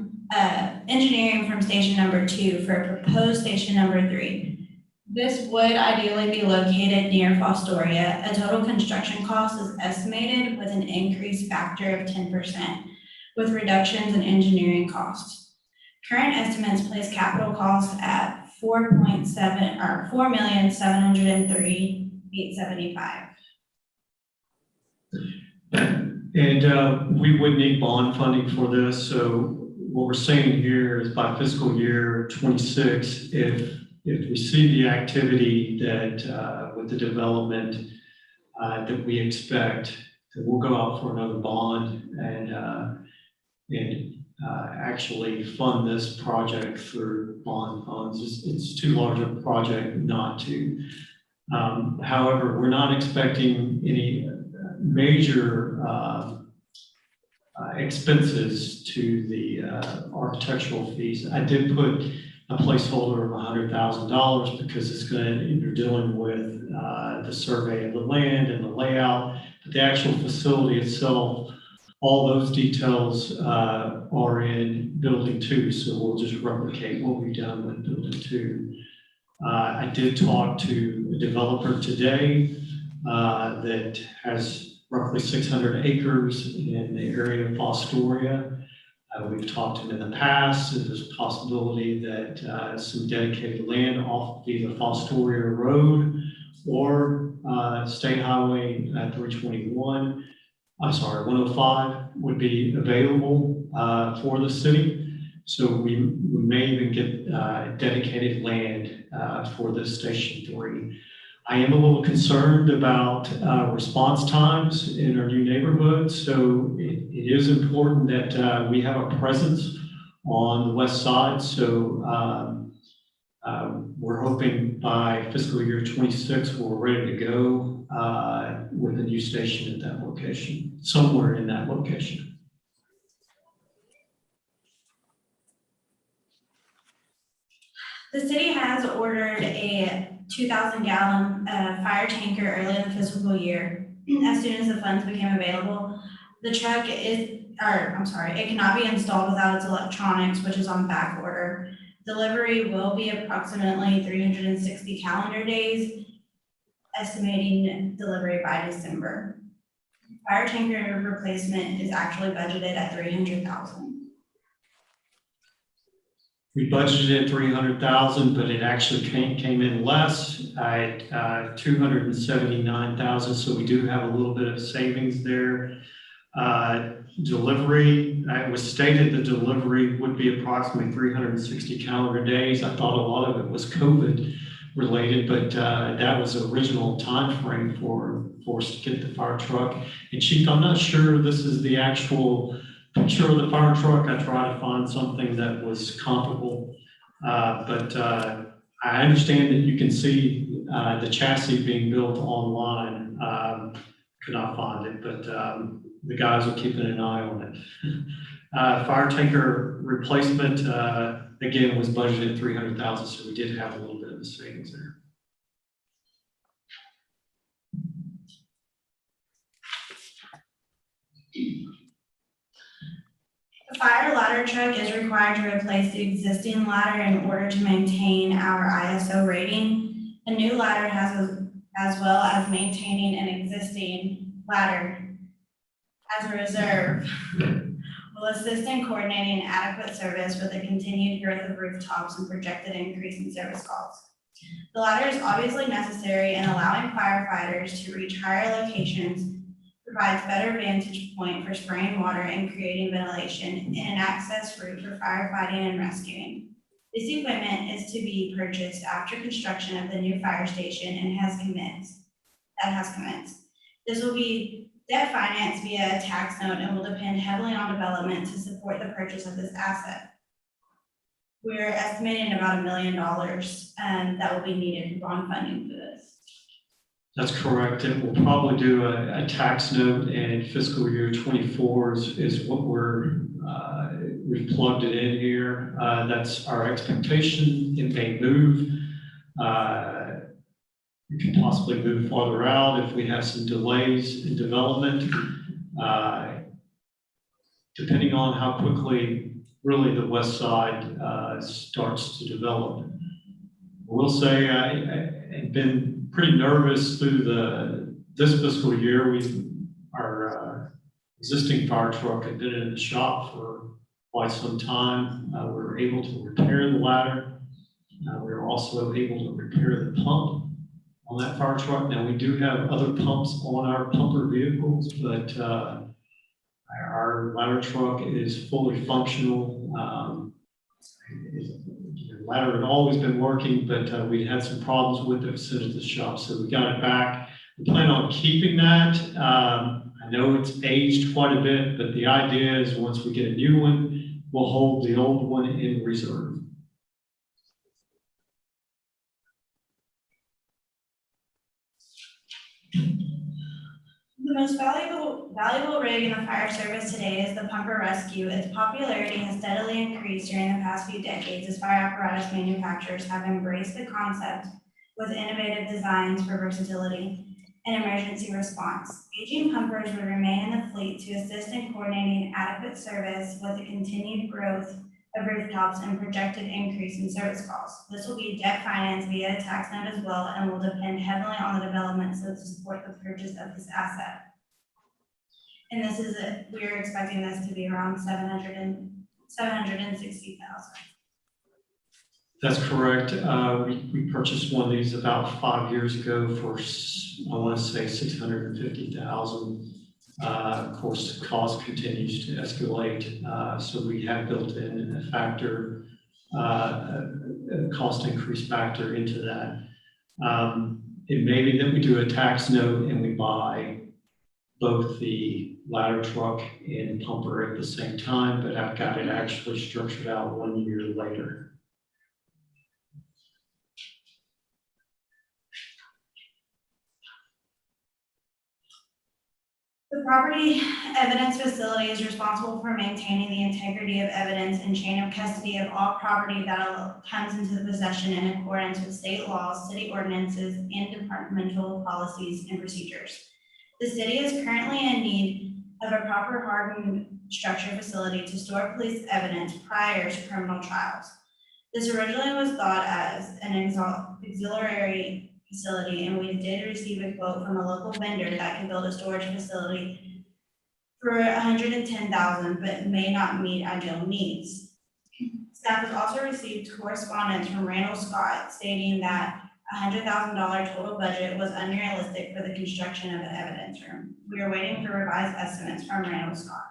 station number 2 for proposed station number 3. This would ideally be located near Fostoria. A total construction cost is estimated with an increased factor of 10%, with reductions in engineering costs. Current estimates place capital costs at $4,703,875.
And we would need bond funding for this. So what we're saying here is by fiscal year 26, if we see the activity that with the development that we expect, that we'll go out for another bond and actually fund this project through bond funds. It's too large a project not to. However, we're not expecting any major expenses to the architectural fees. I did put a placeholder of $100,000 because it's you're dealing with the survey of the land and the layout, but the actual facility itself, all those details are in building 2. So we'll just replicate what we've done with building 2. I did talk to a developer today that has roughly 600 acres in the area of Fostoria. We've talked to him in the past. There's a possibility that some dedicated land off either Fostoria Road or State Highway 321, 105 would be available for the city. So we may even get dedicated land for this Station 3. I am a little concerned about response times in our new neighborhood. So it is important that we have a presence on the west side. So we're hoping by fiscal year 26, we're ready to go with a new station at that location, somewhere in that location.
The city has ordered a 2,000-gallon fire tanker early in the fiscal year. As soon as the funds became available, the truck it cannot be installed without its electronics, which is on back order. Delivery will be approximately 360 calendar days, estimating delivery by December. Fire tanker replacement is actually budgeted at $300,000.
We budgeted 300,000, but it actually came in less at 279,000. So we do have a little bit of savings there. Delivery, it was stated the delivery would be approximately 360 calendar days. I thought a lot of it was COVID related, but that was the original timeframe for us to get the fire truck. And Chief, I'm not sure this is the actual picture of the fire truck. I tried to find something that was comparable, but I understand that you can see the chassis being built online. Could not find it, but the guys are keeping an eye on it. Fire tanker replacement, again, was budgeted at 300,000, so we did have a little bit of a savings there.
The fire ladder truck is required to replace the existing ladder in order to maintain our ISO rating. A new ladder as well as maintaining an existing ladder as a reserve will assist in coordinating adequate service with the continued growth of rooftops and projected increase in service calls. The ladder is obviously necessary in allowing firefighters to reach higher locations, provides better vantage point for spraying water and creating ventilation, and an access route for firefighting and rescuing. This equipment is to be purchased after construction of the new fire station and has commenced. This will be debt financed via a tax note and will depend heavily on development to support the purchase of this asset. We're estimating about $1 million that will be needed for bond funding for this.
That's correct. And we'll probably do a tax note, and fiscal year 24 is what we've plugged it in here. That's our expectation. It may move. We can possibly move farther out if we have some delays in development, depending on how quickly really the west side starts to develop. I will say I've been pretty nervous through this fiscal year. Our existing fire truck had been in the shop for quite some time. We were able to repair the ladder. We were also able to repair the pump on that fire truck. Now, we do have other pumps on our pumper vehicles, but our ladder truck is fully functional. The ladder had always been working, but we had some problems with it sitting at the shop, so we got it back. We plan on keeping that. I know it's aged quite a bit, but the idea is once we get a new one, we'll hold the old one in reserve.
The most valuable rig in the fire service today is the pumper rescue. Its popularity has steadily increased during the past few decades as fire apparatus manufacturers have embraced the concept with innovative designs for versatility and emergency response. Aging pumpers will remain in the fleet to assist in coordinating adequate service with the continued growth of rooftops and projected increase in service costs. This will be debt financed via a tax note as well and will depend heavily on the development so to support the purchase of this asset. And this is we're expecting this to be around 760,000.
That's correct. We purchased one of these about 5 years ago for, I want to say, 650,000. Of course, the cost continues to escalate, so we have built in a factor, a cost increase factor into that. It may be that we do a tax note and we buy both the ladder truck and pumper at the same time, but I've got it actually structured out 1 year later.
The property evidence facility is responsible for maintaining the integrity of evidence and chain of custody of all property that comes into the possession in accordance with state laws, city ordinances, and departmental policies and procedures. The city is currently in need of a proper hardened structure facility to store police evidence prior to criminal trials. This originally was thought as an auxiliary facility, and we did receive a quote from a local vendor that can build a storage facility for $110,000, but may not meet ideal needs. Staff has also received correspondence from Randall Scott stating that $100,000 total budget was unrealistic for the construction of the evidence room. We are waiting for revised estimates from Randall Scott.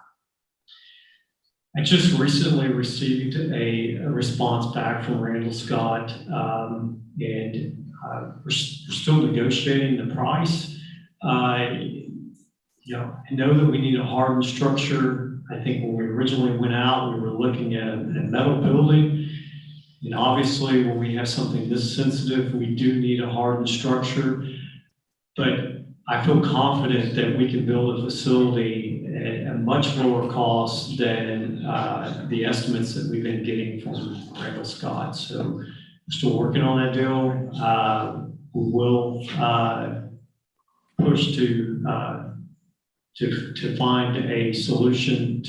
I just recently received a response back from Randall Scott, and we're still negotiating the price. I know that we need a hardened structure. I think when we originally went out, we were looking at a metal building. And obviously, when we have something this sensitive, we do need a hardened structure. But I feel confident that we can build a facility at a much lower cost than the estimates that we've been getting from Randall Scott. So we're still working on that deal. We will push to find a solution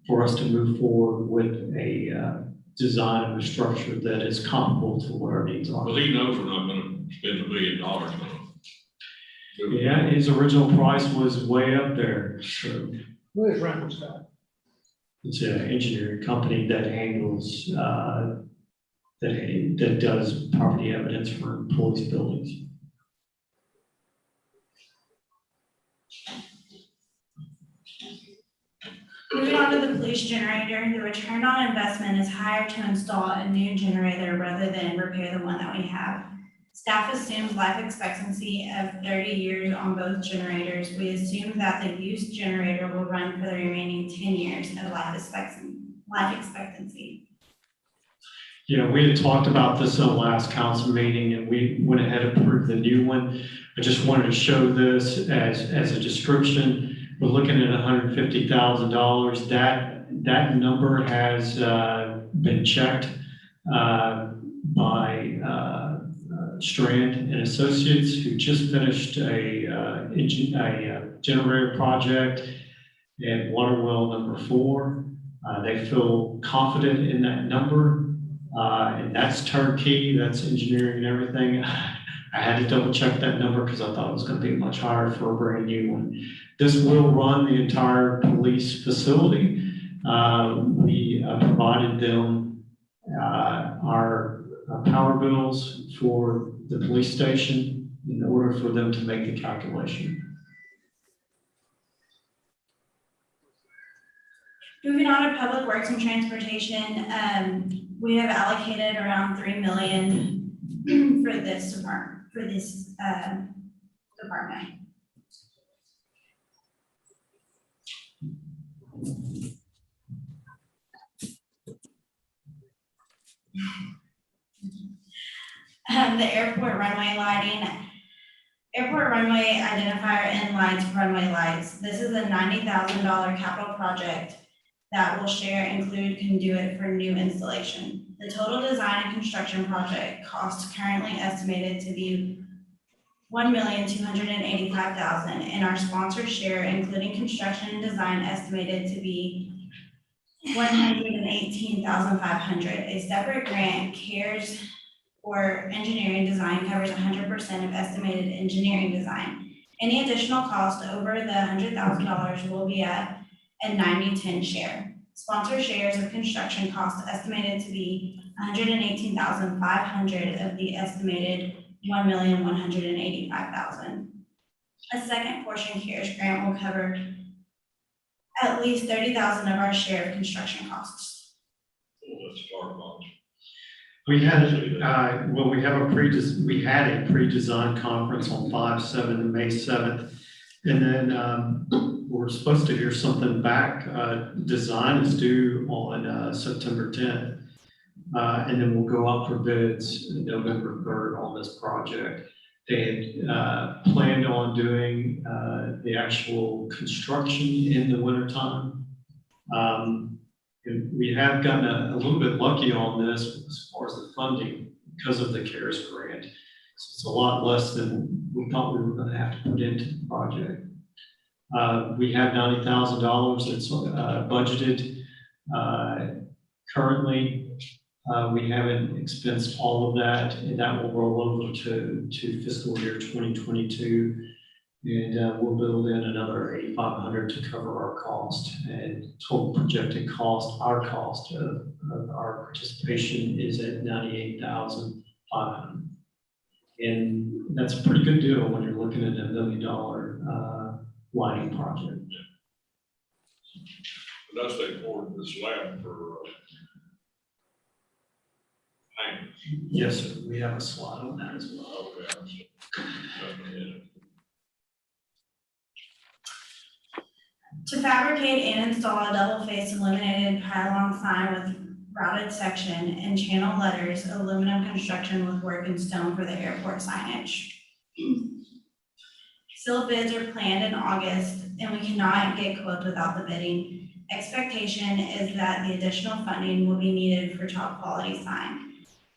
for us to move forward with a design of a structure that is comparable to what our needs are.
Well, he knows we're not gonna spend $1 million on it.
Yeah, his original price was way up there, so.
Who is Randall Scott?
It's an engineering company that handles, that does property evidence for police buildings.
Moving on to the police generator, the return on investment is higher to install a new generator rather than repair the one that we have. Staff assumes life expectancy of 30 years on both generators. We assume that the used generator will run for the remaining 10 years of life expectancy.
Yeah, we had talked about this in the last council meeting, and we went ahead and approved the new one. I just wanted to show this as a description. We're looking at $150,000. That number has been checked by Strand and Associates, who just finished a generator project at water well number 4. They feel confident in that number, and that's turnkey, that's engineering and everything. I had to double check that number because I thought it was going to be much higher for a brand new one. This will run the entire police facility. We provided them our power bills for the police station in order for them to make the calculation.
Moving on to public works and transportation, we have allocated around $3 million for this department. The airport runway lighting. Airport runway identifier and lights, runway lights. This is a $90,000 capital project that will share include conduit for new installation. The total design and construction project cost currently estimated to be $1,285,000, and our sponsor share, including construction and design, estimated to be $118,500. A separate grant, CARES or engineering design, covers 100% of estimated engineering design. Any additional cost over the $100,000 will be at a 90-10 share. Sponsor shares of construction costs estimated to be $118,500 of the estimated $1,185,000. A second portion CARES grant will cover at least $30,000 of our share of construction costs.
Let's start on.
We had we had a pre-design conference on 5/7 and May 7th. And then we're supposed to hear something back. Design is due on September 10th. And then we'll go out for bids November 3rd on this project. They had planned on doing the actual construction in the wintertime. And we have gotten a little bit lucky on this as far as the funding because of the CARES grant. So it's a lot less than we thought we were going to have to put into the project. We have $90,000 that's budgeted. Currently, we haven't expensed all of that, and that will roll over to fiscal year 2022. And we'll build in another 8,500 to cover our cost, and total projected cost, our cost of our participation is at 98,500. And that's a pretty good deal when you're looking at $1 million lighting project.
It does take forward the slab for hangers.
Yes, sir. We have a slide on that as well.
Okay.
To fabricate and install a double-faced illuminated pylon sign with routed section and channel letters, aluminum construction with work in stone for the airport signage. Sealed bids are planned in August, and we cannot get quotes without the bidding. Expectation is that the additional funding will be needed for top quality sign.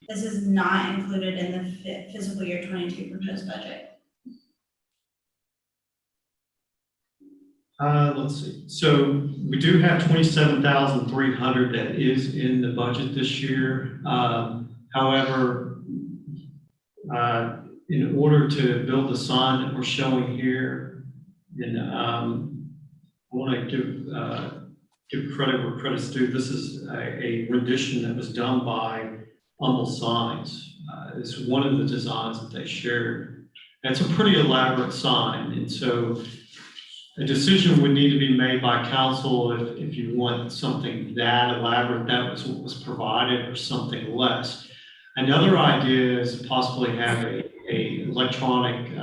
This is not included in the fiscal year 22 proposed budget.
Let's see. So we do have 27,300 that is in the budget this year. However, in order to build the sign that we're showing here, and I want to give credit where credit's due. This is a rendition that was done by Humble Signs. It's one of the designs that they shared. And it's a pretty elaborate sign, and so a decision would need to be made by council if you want something that elaborate, that was what was provided, or something less. Another idea is to possibly have a electronic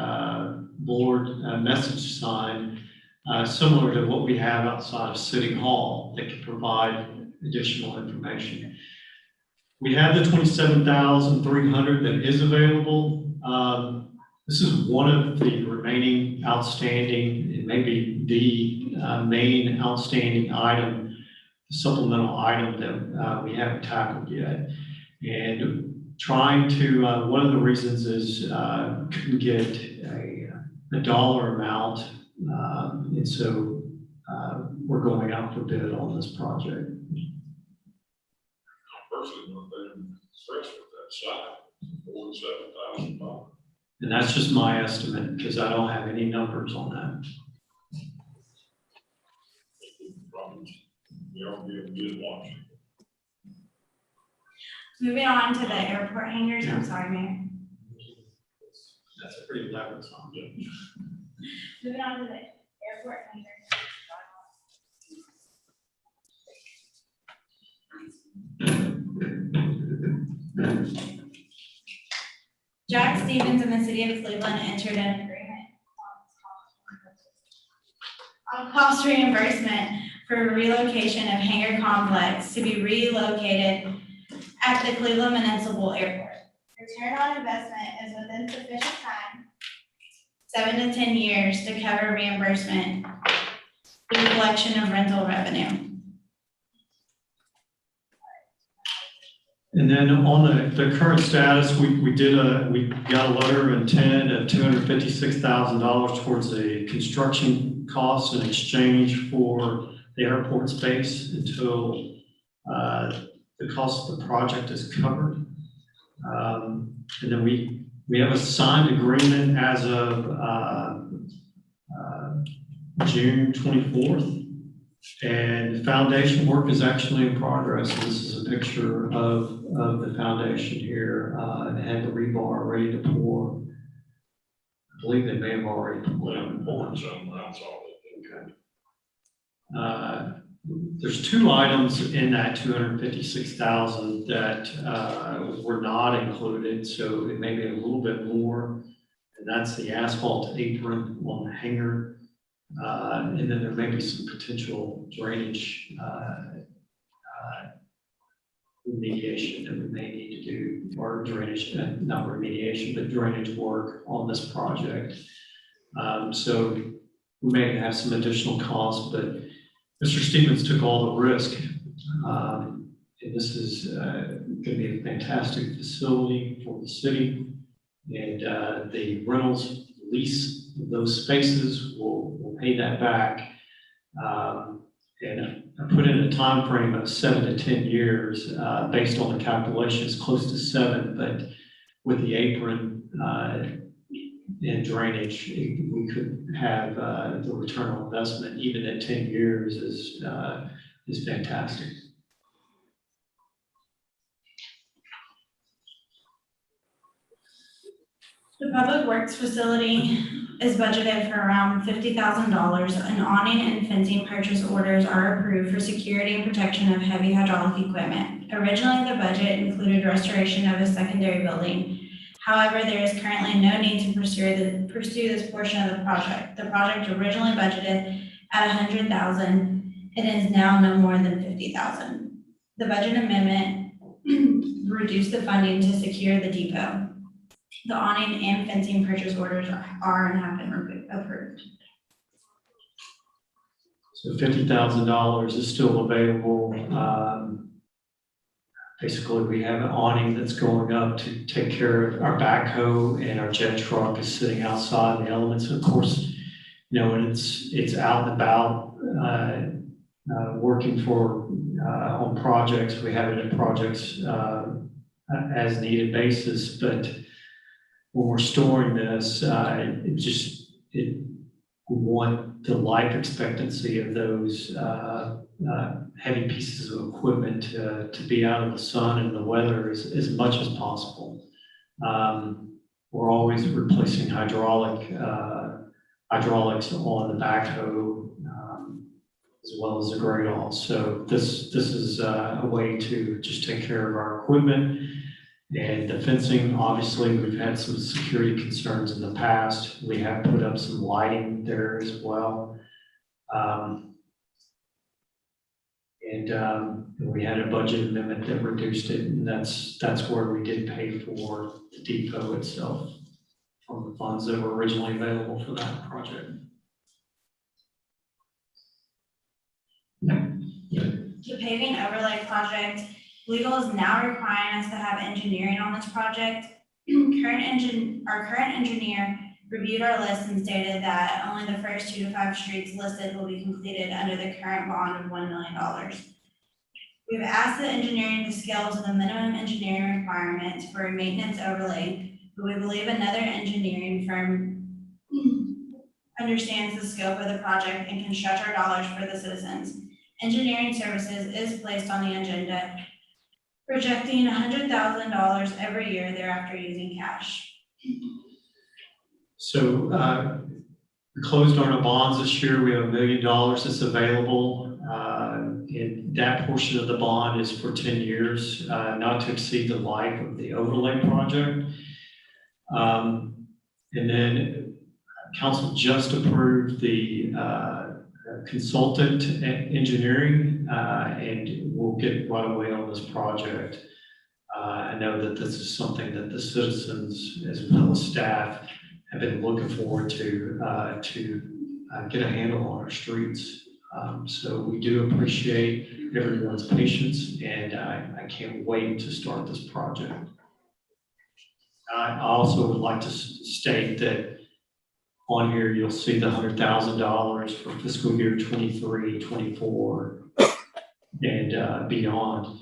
board message sign similar to what we have outside of City Hall that can provide additional information. We have the 27,300 that is available. This is one of the remaining outstanding, it may be the main outstanding item, supplemental item that we haven't tackled yet. And trying to, one of the reasons is couldn't get a dollar amount. And so we're going out for bid on this project.
Personally, what they're stressed with that side, $47,000.
And that's just my estimate because I don't have any numbers on that.
Moving on to the airport hangars, I'm sorry, Mayor.
That's a pretty elaborate song.
Moving on to the airport hangars. Jack Stevens and the city of Cleveland entered an agreement on cost reimbursement for relocation of hangar complex to be relocated at the Cleveland Municipal Airport. Return on investment is within sufficient time, 7 to 10 years, to cover reimbursement through collection of rental revenue.
And then on the current status, we got a letter of intent of $256,000 towards the construction costs in exchange for the airport space until the cost of the project is covered. And then we have a signed agreement as of June 24th. And the foundation work is actually in progress. This is a picture of the foundation here. It had the rebar ready to pour. I believe they may have already poured
somewhere else.
Okay. There's two items in that 256,000 that were not included, so it may be a little bit more. And that's the asphalt apron on the hangar. And then there may be some potential drainage remediation that we may need to do, or drainage, not remediation, but drainage work on this project. So we may have some additional costs, but Mr. Stevens took all the risk. And this is going to be a fantastic facility for the city. And the rentals lease of those spaces will pay that back. And I put in a time frame of 7 to 10 years based on the calculations, close to 7. But with the apron and drainage, we could have the return on investment even at 10 years is fantastic.
The Public Works facility is budgeted for around $50,000. An awning and fencing purchase orders are approved for security and protection of heavy hydraulic equipment. Originally, the budget included restoration of a secondary building. However, there is currently no need to pursue this portion of the project. The project originally budgeted at $100,000. It is now no more than $50,000. The budget amendment reduced the funding to secure the depot. The awning and fencing purchase orders are and have been approved.
So $50,000 is still available. Basically, we have an awning that's going up to take care of our backhoe, and our jet truck is sitting outside in the elements. Of course, you know, when it's out and about, working for on projects. We have it in projects as needed basis, but when we're storing this, we want the life expectancy of those heavy pieces of equipment to be out of the sun and the weather as much as possible. We're always replacing hydraulics on the backhoe, as well as the great all. So this is a way to just take care of our equipment. And the fencing, obviously, we've had some security concerns in the past. We have put up some lighting there as well. We had a budget amendment that reduced it, and that's where we did pay for the depot itself from the funds that were originally available for that project.
The paving overlay project, legal is now requiring us to have engineering on this project. Our current engineer reviewed our list and stated that only the first 2 to 5 streets listed will be completed under the current bond of $1 million. We've asked the engineering to scale to the minimum engineering requirements for a maintenance overlay, but we believe another engineering firm understands the scope of the project and can stretch our dollars for the citizens. Engineering services is placed on the agenda, projecting $100,000 every year thereafter using cash.
So we closed on our bonds this year. We have $1 million that's available. And that portion of the bond is for 10 years, not to exceed the life of the overlay project. And then council just approved the consultant engineering, and we'll get right away on this project. I know that this is something that the citizens as well as staff have been looking forward to get a handle on our streets. So we do appreciate everyone's patience, and I can't wait to start this project. I also would like to state that on here, you'll see the $100,000 for fiscal year 23, 24, and beyond.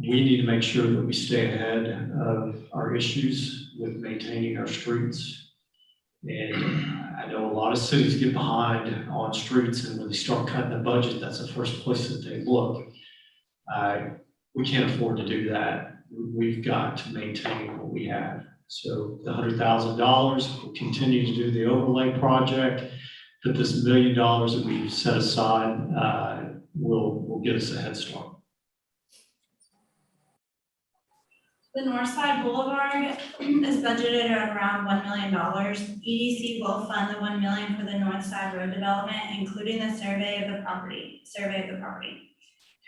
We need to make sure that we stay ahead of our issues with maintaining our streets. And I know a lot of cities get behind on streets, and when they start cutting the budget, that's the first place that they look. We can't afford to do that. We've got to maintain what we have. So the $100,000 will continue to do the overlay project, but this $1 million that we've set aside will give us a head start.
The Northside Boulevard is budgeted at around $1 million. EDC will fund the $1 million for the Northside Road development, including the survey of the property.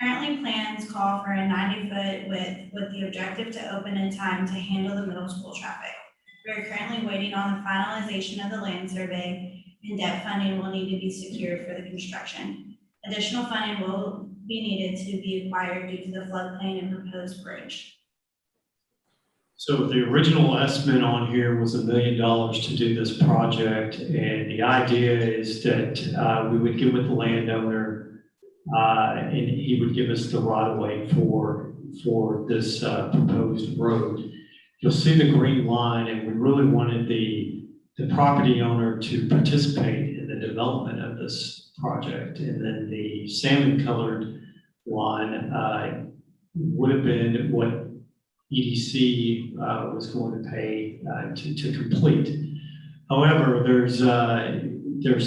Currently, plans call for a 90-foot width with the objective to open in time to handle the middle school traffic. We are currently waiting on the finalization of the land survey, and debt funding will need to be secured for the construction. Additional funding will be needed to be acquired due to the floodplain and proposed bridge.
So the original estimate on here was $1 million to do this project, and the idea is that we would get with the landowner, and he would give us the right of way for this proposed road. You'll see the green line, and we really wanted the property owner to participate in the development of this project. And then the salmon colored line would have been what EDC was going to pay to complete. However, there's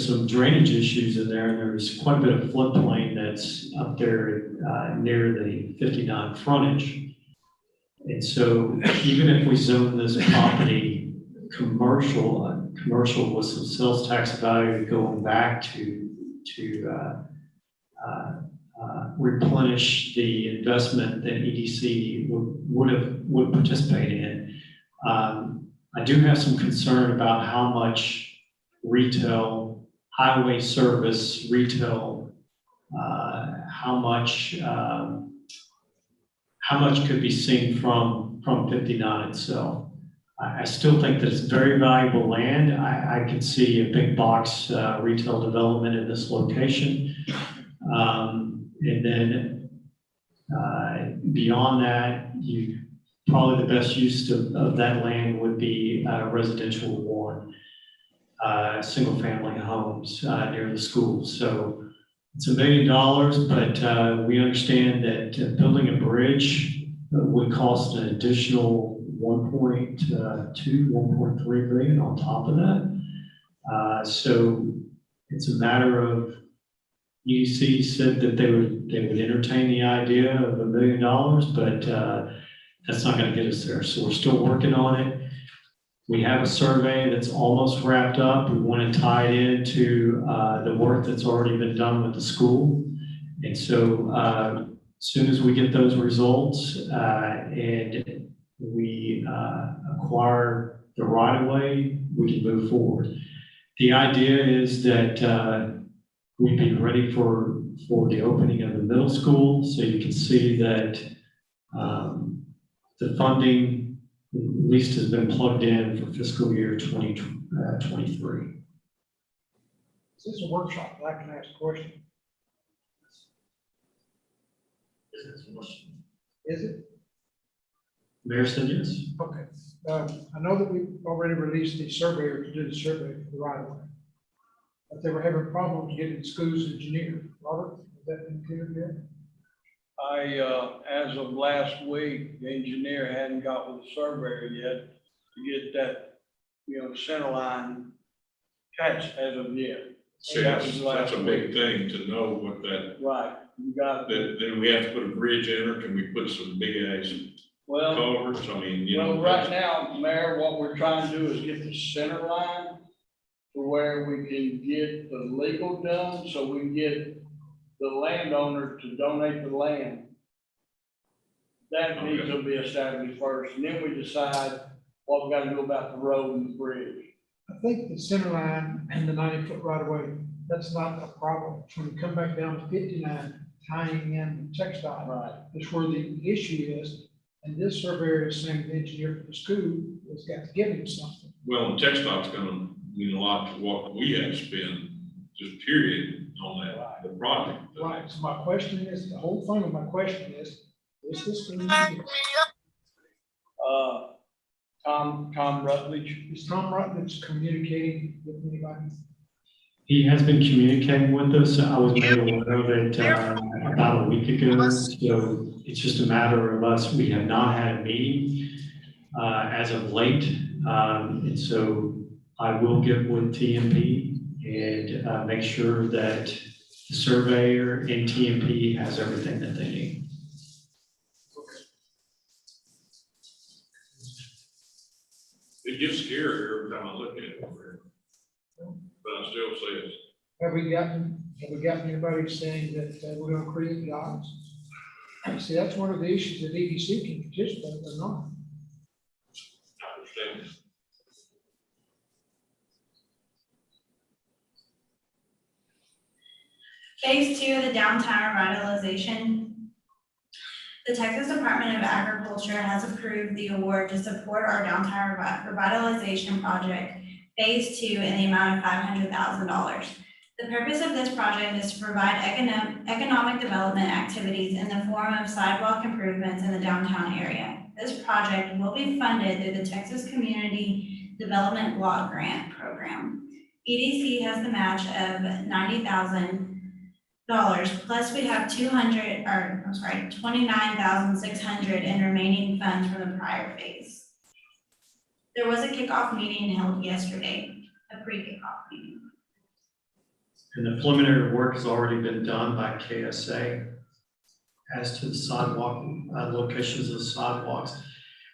some drainage issues in there, and there's quite a bit of floodplain that's up there near the 59 frontage. And so even if we zone this property commercial with some sales tax value going back to replenish the investment that EDC would participate in. I do have some concern about how much retail, highway service, retail, how much could be seen from 59 itself. I still think that it's very valuable land. I could see a big box retail development in this location. And then beyond that, probably the best use of that land would be residential one, single family homes near the school. So it's $1 million, but we understand that building a bridge would cost an additional 1.3 million on top of that. So it's a matter of, EDC said that they would entertain the idea of $1 million, but that's not going to get us there. So we're still working on it. We have a survey that's almost wrapped up. We want to tie it into the work that's already been done with the school. And so as soon as we get those results and we acquire the right of way, we can move forward. The idea is that we'd be ready for the opening of the middle school. So you can see that the funding at least has been plugged in for fiscal year 2023.
Is this a workshop that I can ask a question? Is it?
Mayor said yes.
Okay. I know that we've already released the surveyor to do the survey for the right of way. But they were having problems getting schools engineered. Robert, has that been cleared yet?
As of last week, the engineer hadn't got with the surveyor yet to get that, center line catch as of yet.
See, that's a big thing to know what that,
Right, you got it.
then we have to put a bridge in, or can we put some big ass
Well,
culverts? I mean, you know.
right now, Mayor, what we're trying to do is get the center line to where we can get the legal done, so we can get the landowner to donate the land. That needs to be established first, and then we decide what we gotta do about the road and the bridge.
I think the center line and the 90-foot right of way, that's not a problem. When you come back down to 59, tying in TxDOT,
Right.
is where the issue is. And this surveyor is saying the engineer for the school has got to give him something.
Well, and TxDOT's gonna mean a lot to what we have to spend, just period, on that, the project.
Right, so my question is, the whole thing of my question is this school engineer?
Tom Rutledge.
Is Tom Rutledge communicating with anybody?
He has been communicating with us. I was made aware of it about a week ago. So it's just a matter of us. We have not had a meeting as of late. And so I will get with TMP and make sure that the surveyor and TMP has everything that they need.
It gets scarier every time I look at it, but I still say it's.
Have we gotten anybody saying that we're gonna create jobs? See, that's one of the issues that EDC can participate or not.
I understand.
Phase 2 of the downtown revitalization. The Texas Department of Agriculture has approved the award to support our downtown revitalization project, Phase 2, in the amount of $500,000. The purpose of this project is to provide economic development activities in the form of sidewalk improvements in the downtown area. This project will be funded through the Texas Community Development Block Grant Program. EDC has the match of $90,000, plus we have $29,600 in remaining funds from the prior phase. There was a kickoff meeting held yesterday, a pre-kickoff meeting.
And the preliminary work has already been done by KSA as to the sidewalk, locations of the sidewalks.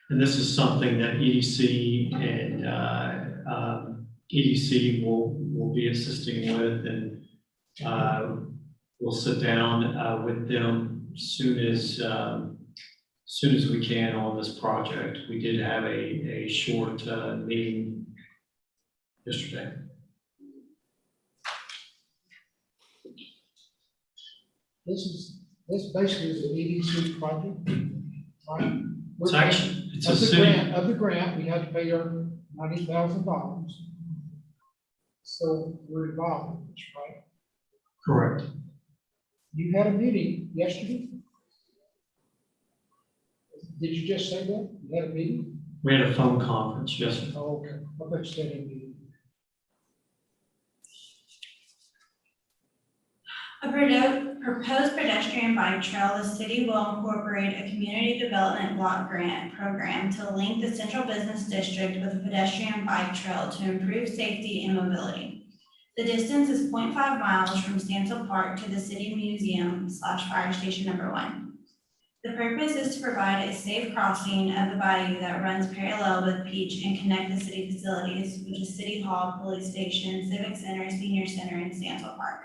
And this is something that EDC and EDC will be assisting with, and we'll sit down with them soon as we can on this project. We did have a short meeting yesterday.
This basically is an EDC project, right?
It's actually, it's a
Of the
city.
grant, of the grant, we had to pay her $90,000. So we're involved in this, right?
Correct.
You had a meeting yesterday? Did you just say that? You had a meeting?
We had a phone conference yesterday.
Oh, okay. I bet you said a meeting.
A proposed pedestrian bike trail, the city will incorporate a community development block grant program to link the central business district with a pedestrian bike trail to improve safety and mobility. The distance is 0.5 miles from Stansel Park to the City Museum / Fire Station number 1. The purpose is to provide a safe crossing of the bayou that runs parallel with Peach and connect the city facilities, which is City Hall, Police Station, Civic Center, Senior Center, and Stansel Park,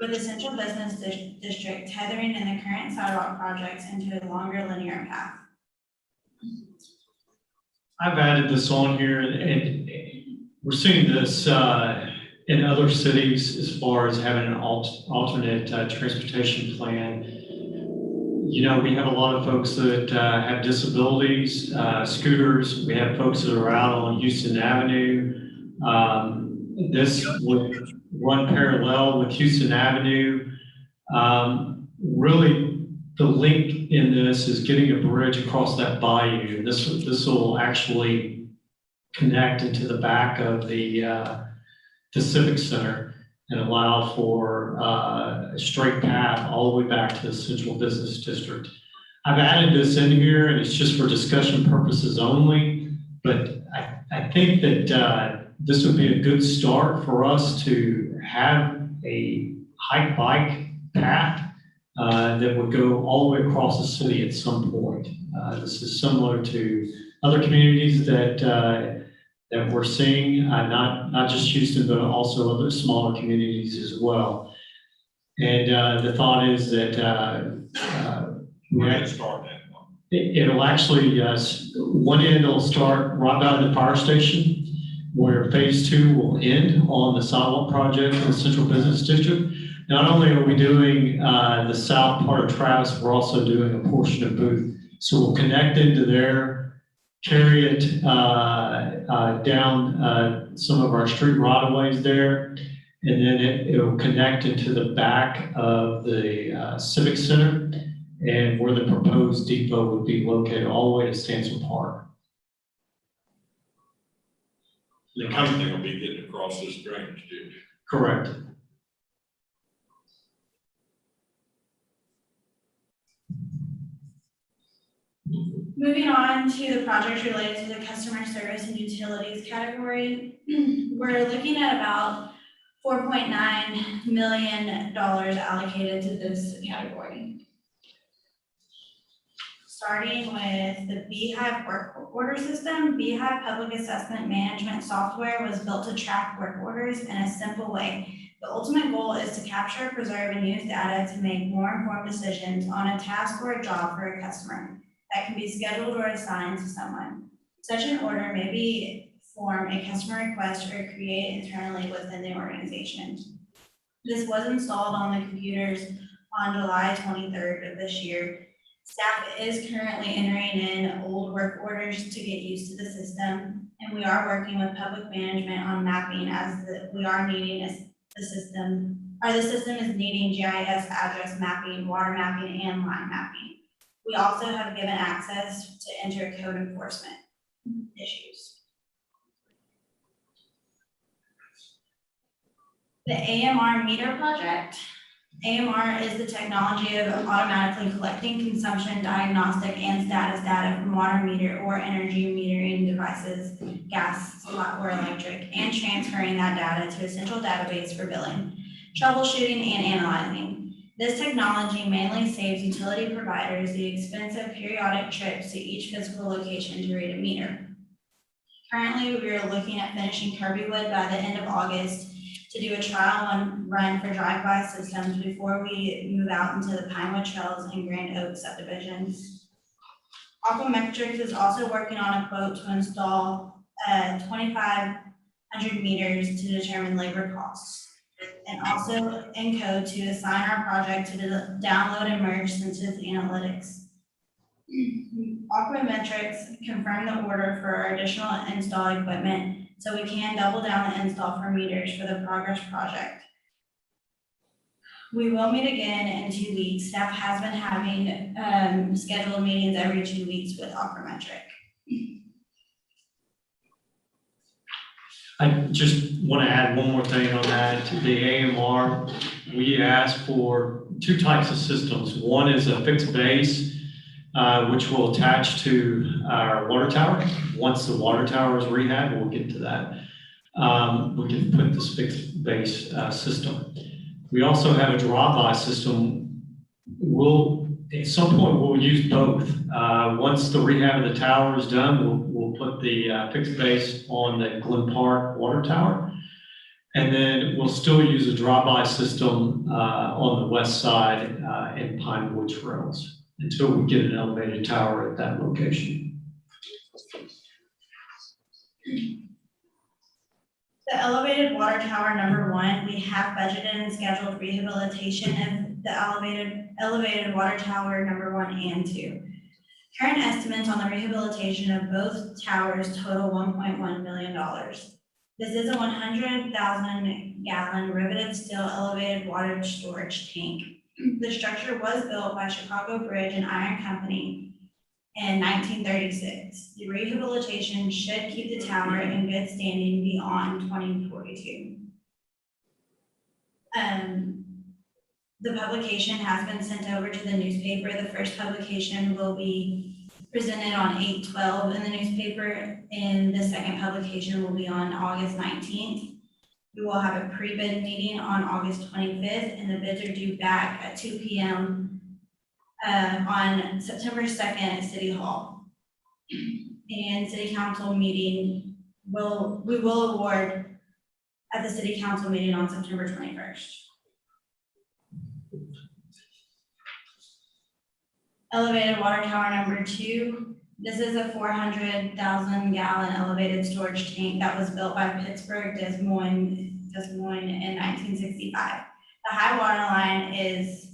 with the central business district tethering in the current sidewalk projects into a longer linear path.
I've added this on here, and we're seeing this in other cities as far as having an alternate transportation plan. You know, we have a lot of folks that have disabilities, scooters. We have folks that are out on Houston Avenue. This would run parallel with Houston Avenue. Really, the link in this is getting a bridge across that bayou. This will actually connect into the back of the Civic Center and allow for a straight path all the way back to the Central Business District. I've added this in here, and it's just for discussion purposes only, but I think that this would be a good start for us to have a hike bike path that would go all the way across the city at some point. This is similar to other communities that we're seeing, not just Houston, but also other smaller communities as well. And the thought is that
We're gonna start that one.
it'll actually, one end will start right by the fire station, where phase 2 will end on the sidewalk project in the Central Business District. Not only are we doing the south part of Travis, we're also doing a portion of Booth. So we'll connect into there, carry it down some of our street right-of-ways there, and then it'll connect into the back of the Civic Center and where the proposed depot would be located all the way to Stansel Park.
The main thing will be getting across this drainage ditch.
Correct.
Moving on to the projects related to the customer service and utilities category, we're looking at about $4.9 million allocated to this category. Starting with the Beehive work order system, Beehive Public Assessment Management software was built to track work orders in a simple way The ultimate goal is to capture, preserve, and use data to make more informed decisions on a task or a job for a customer that can be scheduled or assigned to someone. Such an order may be form a customer request or create internally within the organization. This was installed on the computers on July 23rd of this year. Staff is currently entering in old work orders to get used to the system, and we are working with public management on mapping as we are needing the system is needing GIS address mapping, water mapping, and line mapping. We also have given access to enter code enforcement issues. The AMR meter project. AMR is the technology of automatically collecting consumption, diagnostic, and status data from water meter or energy metering devices, gas or electric, and transferring that data to a central database for billing, troubleshooting, and analyzing. This technology mainly saves utility providers the expensive periodic trips to each physical location to read a meter. Currently, we are looking at finishing Kirbywood by the end of August to do a trial run for drive-by systems before we move out into the Pinewood Trails and Grand Oaks subdivisions. Aquametrics is also working on a quote to install 2,500 meters to determine labor costs, and also ENCODE to assign our project to download and merge Census Analytics. Aquametrics confirmed the order for our additional install equipment, so we can double down the install for meters for the Progress project. We will meet again in 2 weeks. Staff has been having scheduled meetings every 2 weeks with Aquametric.
I just want to add one more thing on that. The AMR, we asked for 2 types of systems. One is a fixed base, which will attach to our water tower. Once the water tower is rehabbed, we'll get to that. We can put this fixed base system. We also have a drive-by system. At some point, we'll use both. Once the rehab of the tower is done, we'll put the fixed base on the Glen Park water tower. And then we'll still use a drive-by system on the west side in Pinewood Trails until we get an elevated tower at that location.
The elevated water tower number 1, we have budgeted and scheduled rehabilitation of the elevated water tower number 1 and 2. Current estimates on the rehabilitation of both towers total $1.1 million. This is a 100,000 gallon riveted steel elevated water storage tank. The structure was built by Chicago Bridge and Iron Company in 1936. The rehabilitation should keep the tower in good standing beyond 2042. The publication has been sent over to the newspaper. The first publication will be presented on 8/12 in the newspaper, and the second publication will be on August 19th. We will have a pre-bid meeting on August 25th, and the bids are due back at 2 p.m. On September 2nd at City Hall. And City Council meeting we will award at the City Council meeting on September 21st. Elevated water tower number 2. This is a 400,000 gallon elevated storage tank that was built by Pittsburgh Des Moines in 1965. The high water line is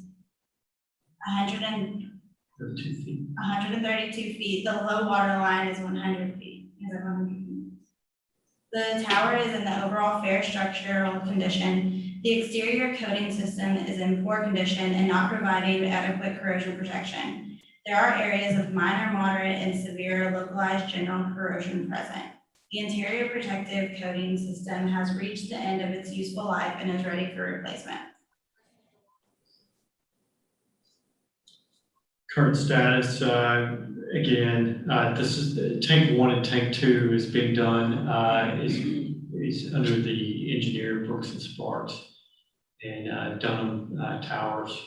132 feet. The low water line is 100 feet. The tower is in the overall fair structural condition. The exterior coating system is in poor condition and not providing adequate corrosion protection. There are areas of minor, moderate, and severe localized general corrosion present. The interior protective coating system has reached the end of its useful life and is ready for replacement.
Current status, again, this is tank 1 and tank 2 is being done, is under the engineer Brooks and Sparks and Dunham Towers.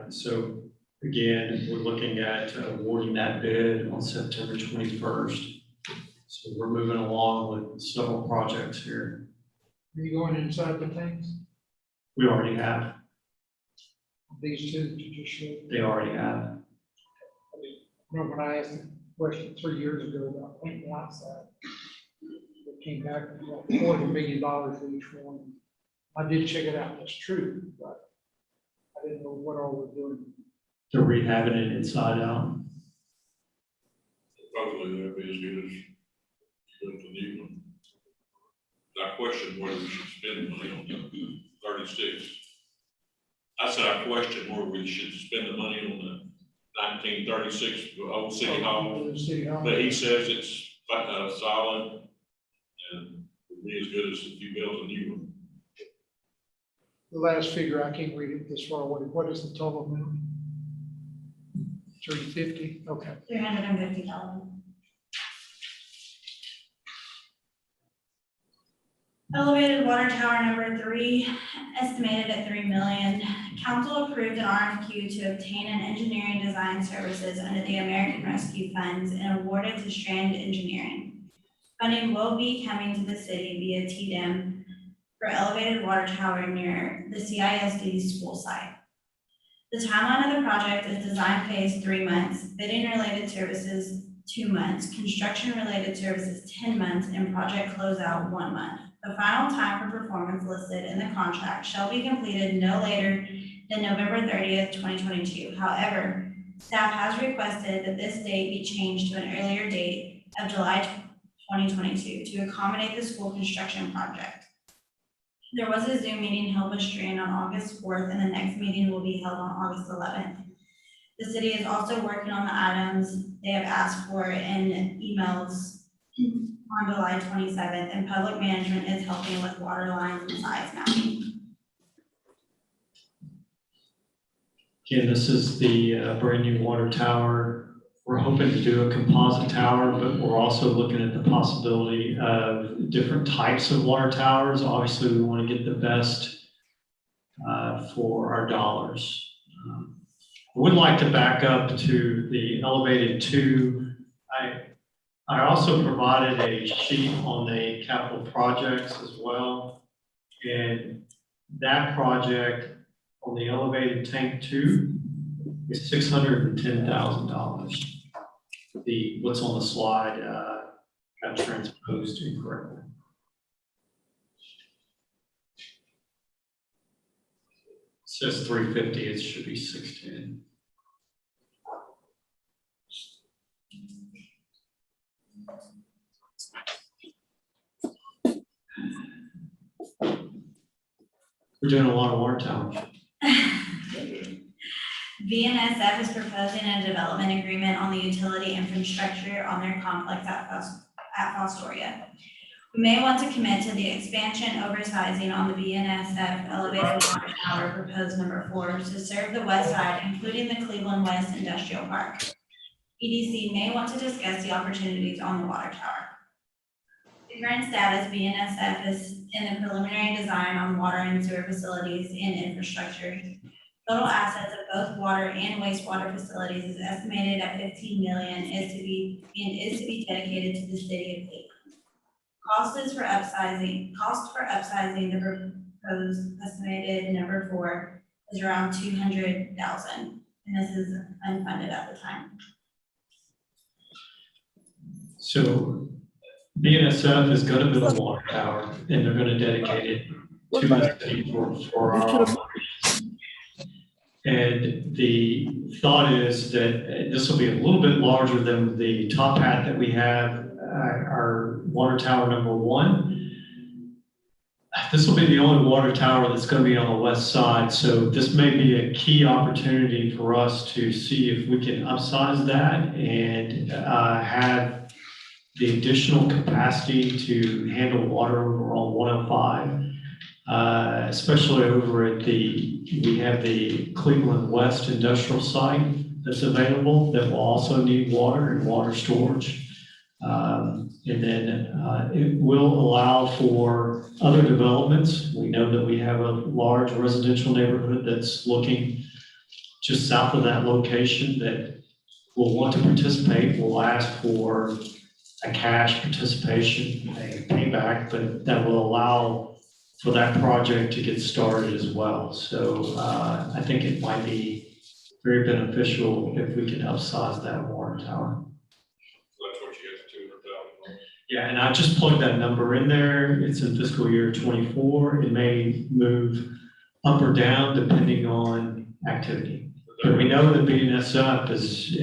So again, we're looking at awarding that bid on September 21st. So we're moving along with several projects here.
Are you going inside the tanks?
We already have,
These two that you just showed?
they already have.
Remember when I asked the question 3 years ago about painting the outside? It came back with about $250,000 for each one. I did check it out, it's true, but I didn't know what all we're doing.
They're rehabbing it inside out.
Hopefully they'll be as good as the new one. I question whether we should spend money on the 36. I said I question whether we should spend the money on the 1936 old city hall,
City Hall.
but he says it's solid and will be as good as if you built a new one.
The last figure, I can't read it this far away. What is the total amount? 350, okay.
$350,000. Elevated water tower number 3, estimated at $3 million. Council approved an RFQ to obtain an engineering design services under the American Rescue Funds and awarded to Strand Engineering. Funding will be coming to the city via TDM for elevated water tower near the CISD school site. The timeline of the project is design phase 3 months, bidding related services 2 months, construction related services 10 months, and project closeout 1 month. The final time for performance listed in the contract shall be completed no later than November 30th, 2022. However, staff has requested that this date be changed to an earlier date of July 2022 to accommodate the school construction project. There was a Zoom meeting held with Strand on August 4th, and the next meeting will be held on August 11th. The city is also working on the items they have asked for in emails on July 27th, and public management is helping with water lines and size mapping.
Again, this is the brand new water tower. We're hoping to do a composite tower, but we're also looking at the possibility of different types of water towers. Obviously, we want to get the best for our dollars. I would like to back up to the elevated 2. I also provided a sheet on the capital projects as well. And that project on the elevated tank 2 is $610,000. What's on the slide got transposed incorrectly. It says 350, it should be 610. We're doing a lot of water towers.
BNSF is proposing a development agreement on the utility infrastructure on their complex at Fostoria. We may want to commit to the expansion oversizing on the BNSF elevated water tower proposed number 4 to serve the west side, including the Cleveland West Industrial Park. EDC may want to discuss the opportunities on the water tower. The current status, BNSF is in the preliminary design on water and sewer facilities and infrastructure. Total assets of both water and wastewater facilities is estimated at $15 million is to be dedicated to the city of Cleveland. Cost for upsizing the proposed estimated number 4 is around $200,000, and this is unfunded at the time.
So BNSF is going to build a water tower, and they're going to dedicate it to the city for our operations. And the thought is that this will be a little bit larger than the top hat that we have, our water tower number 1. This will be the only water tower that's going to be on the west side. So this may be a key opportunity for us to see if we can upsize that and have the additional capacity to handle water over on 105, especially over at we have the Cleveland West Industrial Site that's available that will also need water and water storage. And then it will allow for other developments. We know that we have a large residential neighborhood that's looking just south of that location that will want to participate. We'll ask for a cash participation, a payback, but that will allow for that project to get started as well. So I think it might be very beneficial if we can upsize that water tower.
That's what you get, 200,000.
Yeah, and I just plugged that number in there. It's in fiscal year 24. It may move up or down depending on activity. But we know that BNSF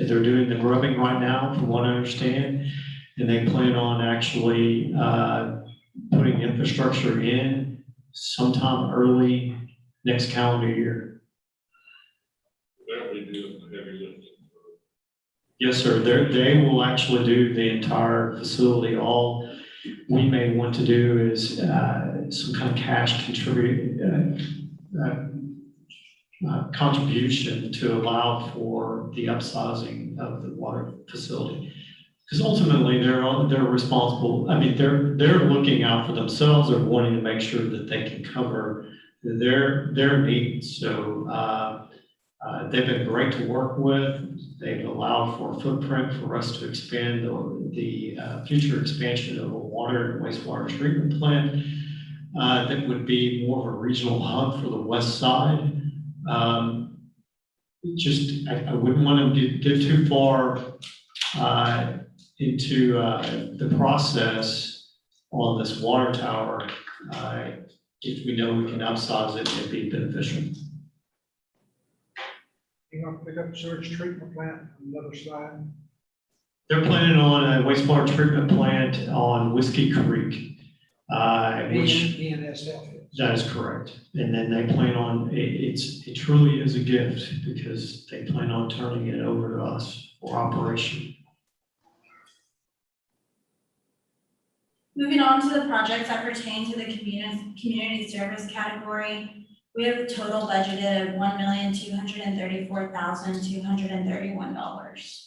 they're doing the grubbing right now, from what I understand, and they plan on actually putting infrastructure in sometime early next calendar year.
They'll be doing the heavy lifting.
Yes, sir. They will actually do the entire facility. All we may want to do is some kind of cash contribution to allow for the upsizing of the water facility. Because ultimately they're responsible. I mean, they're looking out for themselves. They're wanting to make sure that they can cover their needs. So they've been great to work with. They've allowed for a footprint for us to expand the future expansion of a water and wastewater treatment plant that would be more of a regional hub for the west side. I wouldn't want to get too far into the process on this water tower. If we know we can upsize it, it'd be beneficial.
You want to pick up the sewage treatment plant on the other side?
They're planning on a wastewater treatment plant on Whiskey Creek, which
BNSF.
that is correct. And then they plan on, it truly is a gift because they plan on turning it over to us for operation.
Moving on to the projects that pertain to the community service category, we have a total budgeted of $1,234,231.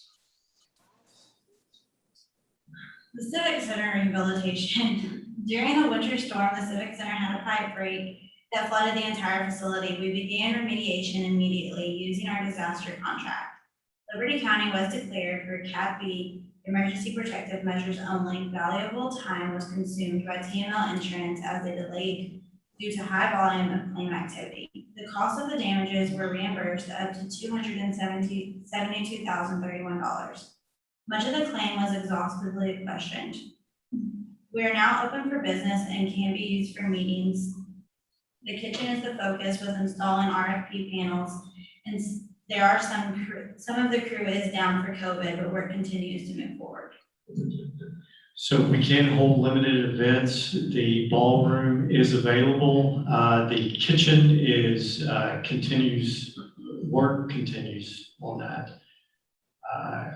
The Civic Center rehabilitation. During the winter storm, the Civic Center had a pipe break that flooded the entire facility. We began remediation immediately using our disaster contract. Liberty County was declared for Cat B, emergency protective measures only. Valuable time was consumed by TML insurance as they delayed due to high volume of claim activity. The cost of the damages were reimbursed up to $272,031. Much of the claim was exhaustively questioned. We are now open for business and can be used for meetings. The kitchen is the focus with installing RFP panels, and there are some of the crew is down for COVID, but work continues to move forward.
So we can hold limited events. The ballroom is available. The kitchen is work continues on that.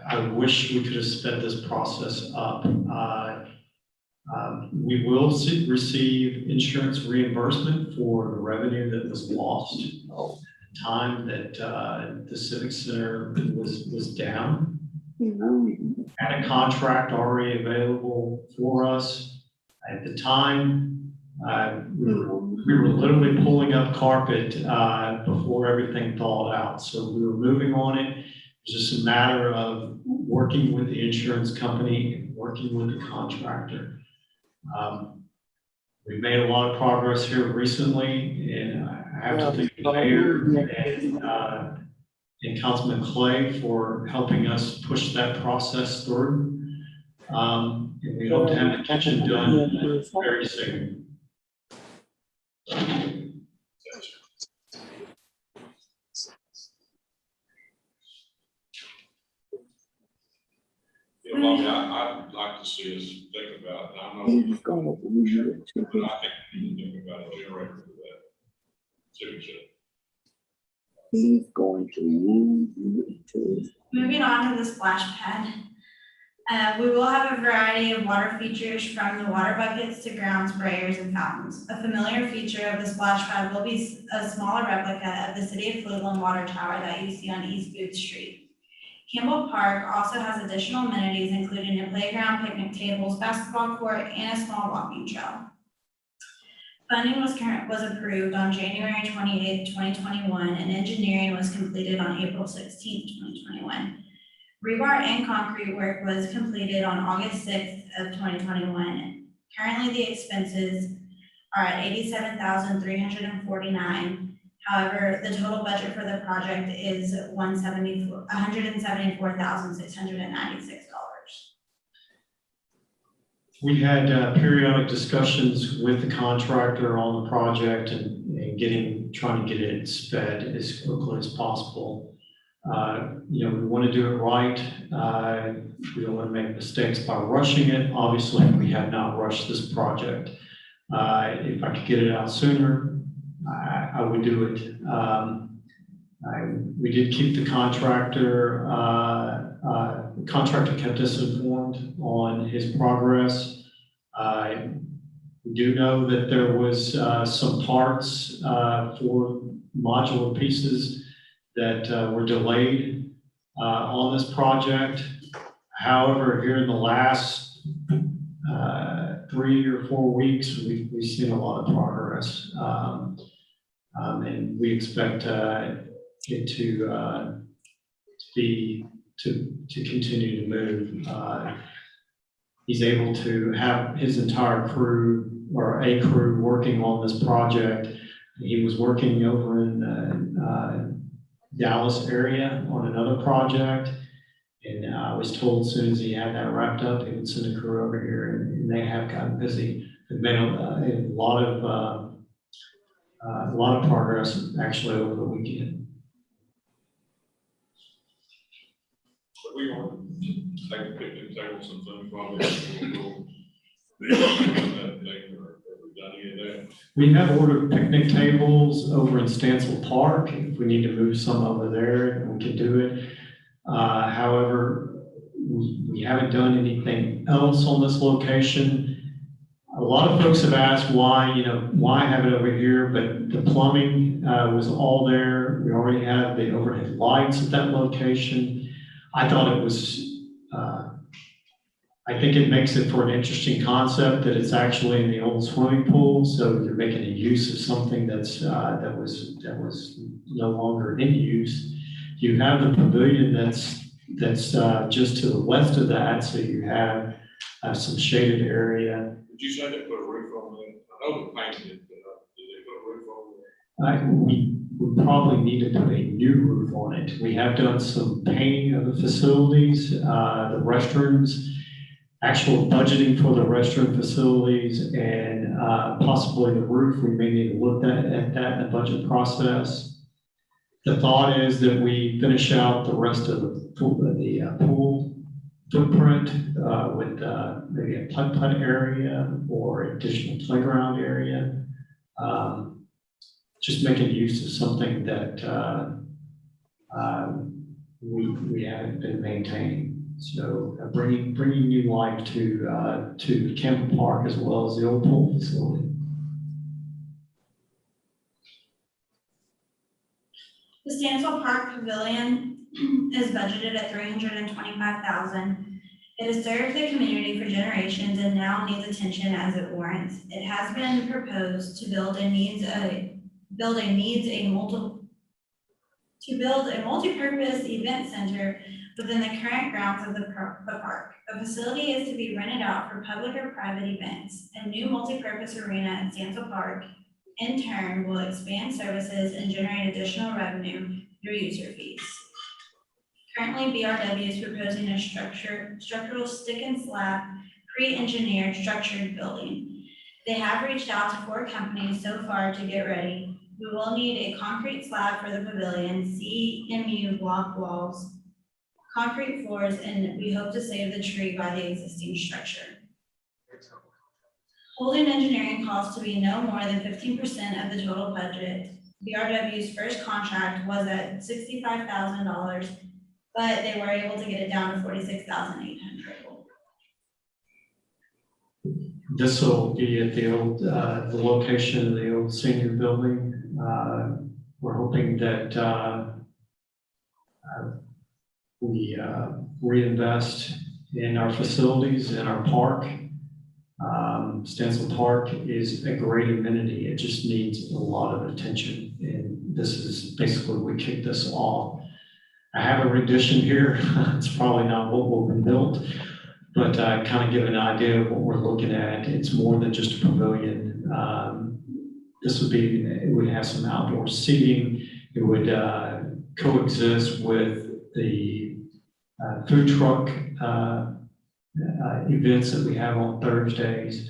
I wish we could have sped this process up. We will receive insurance reimbursement for the revenue that was lost. Time that the Civic Center was down. Had a contract already available for us. At the time, we were literally pulling up carpet before everything thawed out. So we were moving on it. It's just a matter of working with the insurance company and working with the contractor. We've made a lot of progress here recently, and I have to thank the mayor and Councilman Clay for helping us push that process through. And we hope to have the kitchen done very soon.
You know, I'd like to see us think about, and I know, but I think we need to think about a generator for that. Civic Center.
He's going to move to.
Moving on to the splash pad. We will have a variety of water features from the water buckets to ground sprayers and fountains. A familiar feature of the splash pad will be a smaller replica of the City of Cleveland water tower that you see on East Booth Street. Campbell Park also has additional amenities, including a playground, picnic tables, basketball court, and a small walking trail. Funding was approved on January 28th, 2021, and engineering was completed on April 16th, 2021. Rebar and concrete work was completed on August 6th of 2021. Currently, the expenses are at $87,349. However, the total budget for the project is $174,696.
We had periodic discussions with the contractor on the project and trying to get it sped as quickly as possible. We want to do it right. We don't want to make mistakes by rushing it. Obviously, we have not rushed this project. If I could get it out sooner, I would do it. We did keep the contractor. The contractor kept us informed on his progress. We do know that there was some parts for modular pieces that were delayed on this project. However, here in the last 3 or 4 weeks, we've seen a lot of progress. And we expect it to continue to move. He's able to have his entire crew or a crew working on this project. He was working over in Dallas area on another project. And I was told as soon as he had that wrapped up, he would send a crew over here, and they have gotten busy. There's been a lot of progress actually over the weekend.
We want to take a picnic table, some food, probably.
We have ordered picnic tables over in Stansel Park. If we need to move some over there, we can do it. However, we haven't done anything else on this location. A lot of folks have asked why have it over here, but the plumbing was all there. We already have the overhead lights at that location. I thought it was, I think it makes it for an interesting concept that it's actually in the old swimming pool. So they're making a use of something that was no longer in use. You have the pavilion that's just to the west of that. So you have some shaded area.
Did you say they put a roof on it? I know they painted it, but did they put a roof on it?
We probably need to put a new roof on it. We have done some painting of the facilities, the restrooms, actual budgeting for the restroom facilities, and possibly the roof. We may need to look at that in the budget process. The thought is that we finish out the rest of the pool footprint with maybe a putt area or additional playground area. Just making use of something that we haven't been maintaining. So bringing new life to Campbell Park as well as the old pool facility.
The Stansel Park Pavilion is budgeted at $325,000. It has served the community for generations and now needs attention as it warrants. It has been proposed to build a multi-purpose event center within the current grounds of the park. The facility is to be rented out for public or private events. A new multi-purpose arena at Stansel Park, in turn, will expand services and generate additional revenue through user fees. Currently, BRW is proposing a structural stick and slab, pre-engineered structured building. They have reached out to 4 companies so far to get ready. We will need a concrete slab for the pavilion, CMU block walls, concrete floors, and we hope to save the tree by the existing structure. Holding engineering costs to be no more than 15% of the total budget. BRW's first contract was at $65,000, but they were able to get it down to $46,800.
This will be at the old, the location of the old senior building. We're hoping that we reinvest in our facilities, in our park. Stansel Park is a great amenity. It just needs a lot of attention. And this is basically, we kicked this off. I have a rendition here. It's probably not what will be built, But kind of give an idea of what we're looking at. It's more than just a pavilion. It would have some outdoor seating. It would coexist with the food truck events that we have on Thursdays.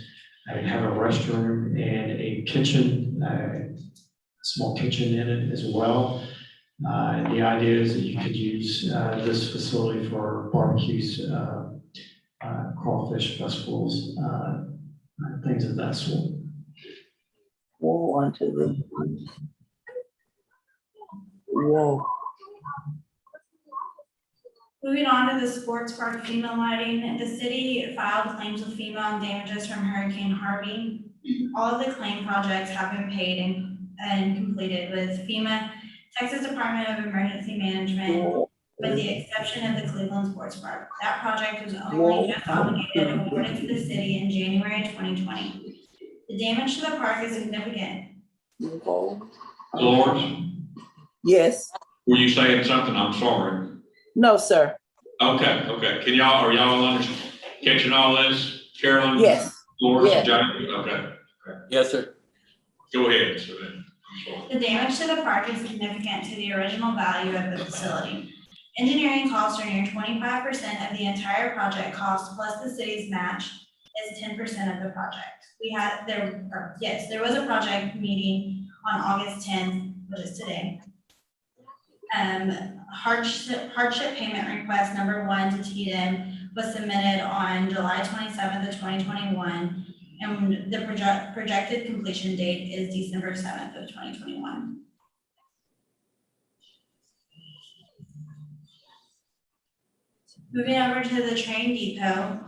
I'd have a restroom and a kitchen, a small kitchen in it as well. The idea is that you could use this facility for barbecues, crawfish festivals, things of that sort.
Whoa, onto the. Whoa.
Moving on to the sports park FEMA lighting, the city filed claims with FEMA on damages from Hurricane Harvey. All of the claim projects have been paid and completed with FEMA, Texas Department of Emergency Management, with the exception of the Cleveland Sports Park. That project was only just obligated and awarded to the city in January 2020. The damage to the park is significant.
Dolores,
Yes.
were you saying something? I'm sorry.
No, sir.
Okay. Are y'all catching all this? Carolyn?
Yes.
Dolores,
Yes.
James? Okay.
Yes, sir.
Go ahead, so then. I'm sorry.
The damage to the park is significant to the original value of the facility. Engineering costs are near 25% of the entire project cost, plus the city's match is 10% of the project. There was a project meeting on August 10th, which is today. Hardship payment request number 1 to TDM was submitted on July 27th of 2021, and the projected completion date is December 7th of 2021. Moving over to the train depot,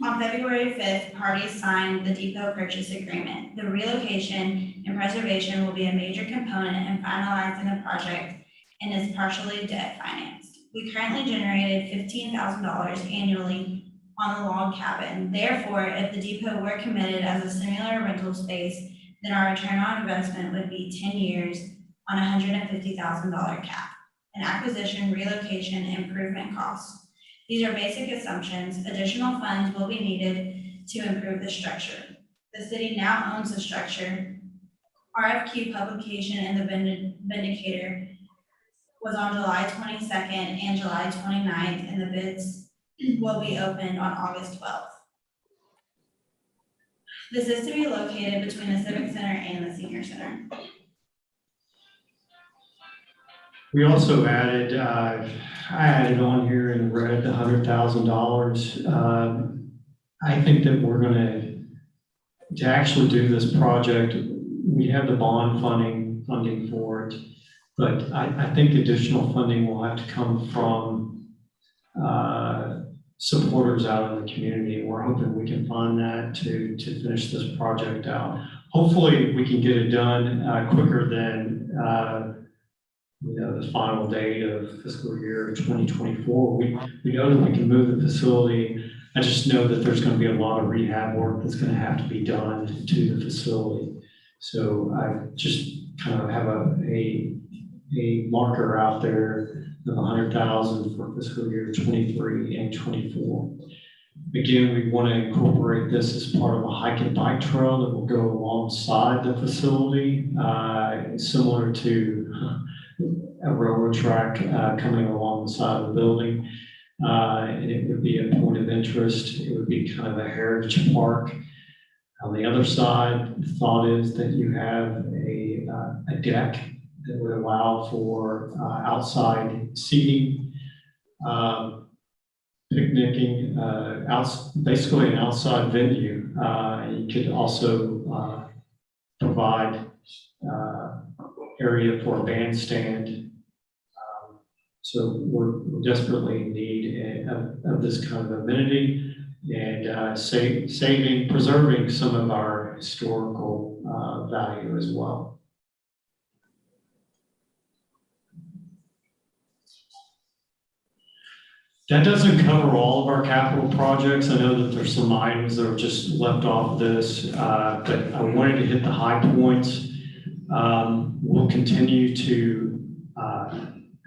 on February 5th, parties signed the depot purchase agreement. The relocation and preservation will be a major component in finalizing the project and is partially debt financed. We currently generated $15,000 annually on the log cabin. Therefore, if the depot were committed as a similar rental space, then our return on investment would be 10 years on a $150,000 cap, an acquisition, relocation, improvement costs. These are basic assumptions. Additional funds will be needed to improve the structure. The city now owns the structure. RFQ publication in the Vindicator was on July 22nd and July 29th, and the bids will be opened on August 12th. This is to be located between the Civic Center and the Senior Center.
We also added, I added on here in red, the $100,000. I think that we're to actually do this project, we have the bond funding for it, but I think additional funding will have to come from supporters out in the community. We're hoping we can find that to finish this project out. Hopefully we can get it done quicker than the final date of fiscal year 2024. We know that we can move the facility. I just know that there's going to be a lot of rehab work that's going to have to be done to the facility. So I just kind of have a marker out there of $100,000 for fiscal year 23 and 24. Again, we want to incorporate this as part of a hike and bike trail that will go alongside the facility, similar to a railroad track coming along the side of the building. And it would be a point of interest. It would be kind of a heritage park. On the other side, the thought is that you have a deck that would allow for outside seating, picnicking, basically an outside venue. You could also provide area for a bandstand. So we're desperately in need of this kind of amenity and preserving some of our historical value as well. That doesn't cover all of our capital projects. I know that there's some items that are just left off this, but I wanted to hit the high points. We'll continue to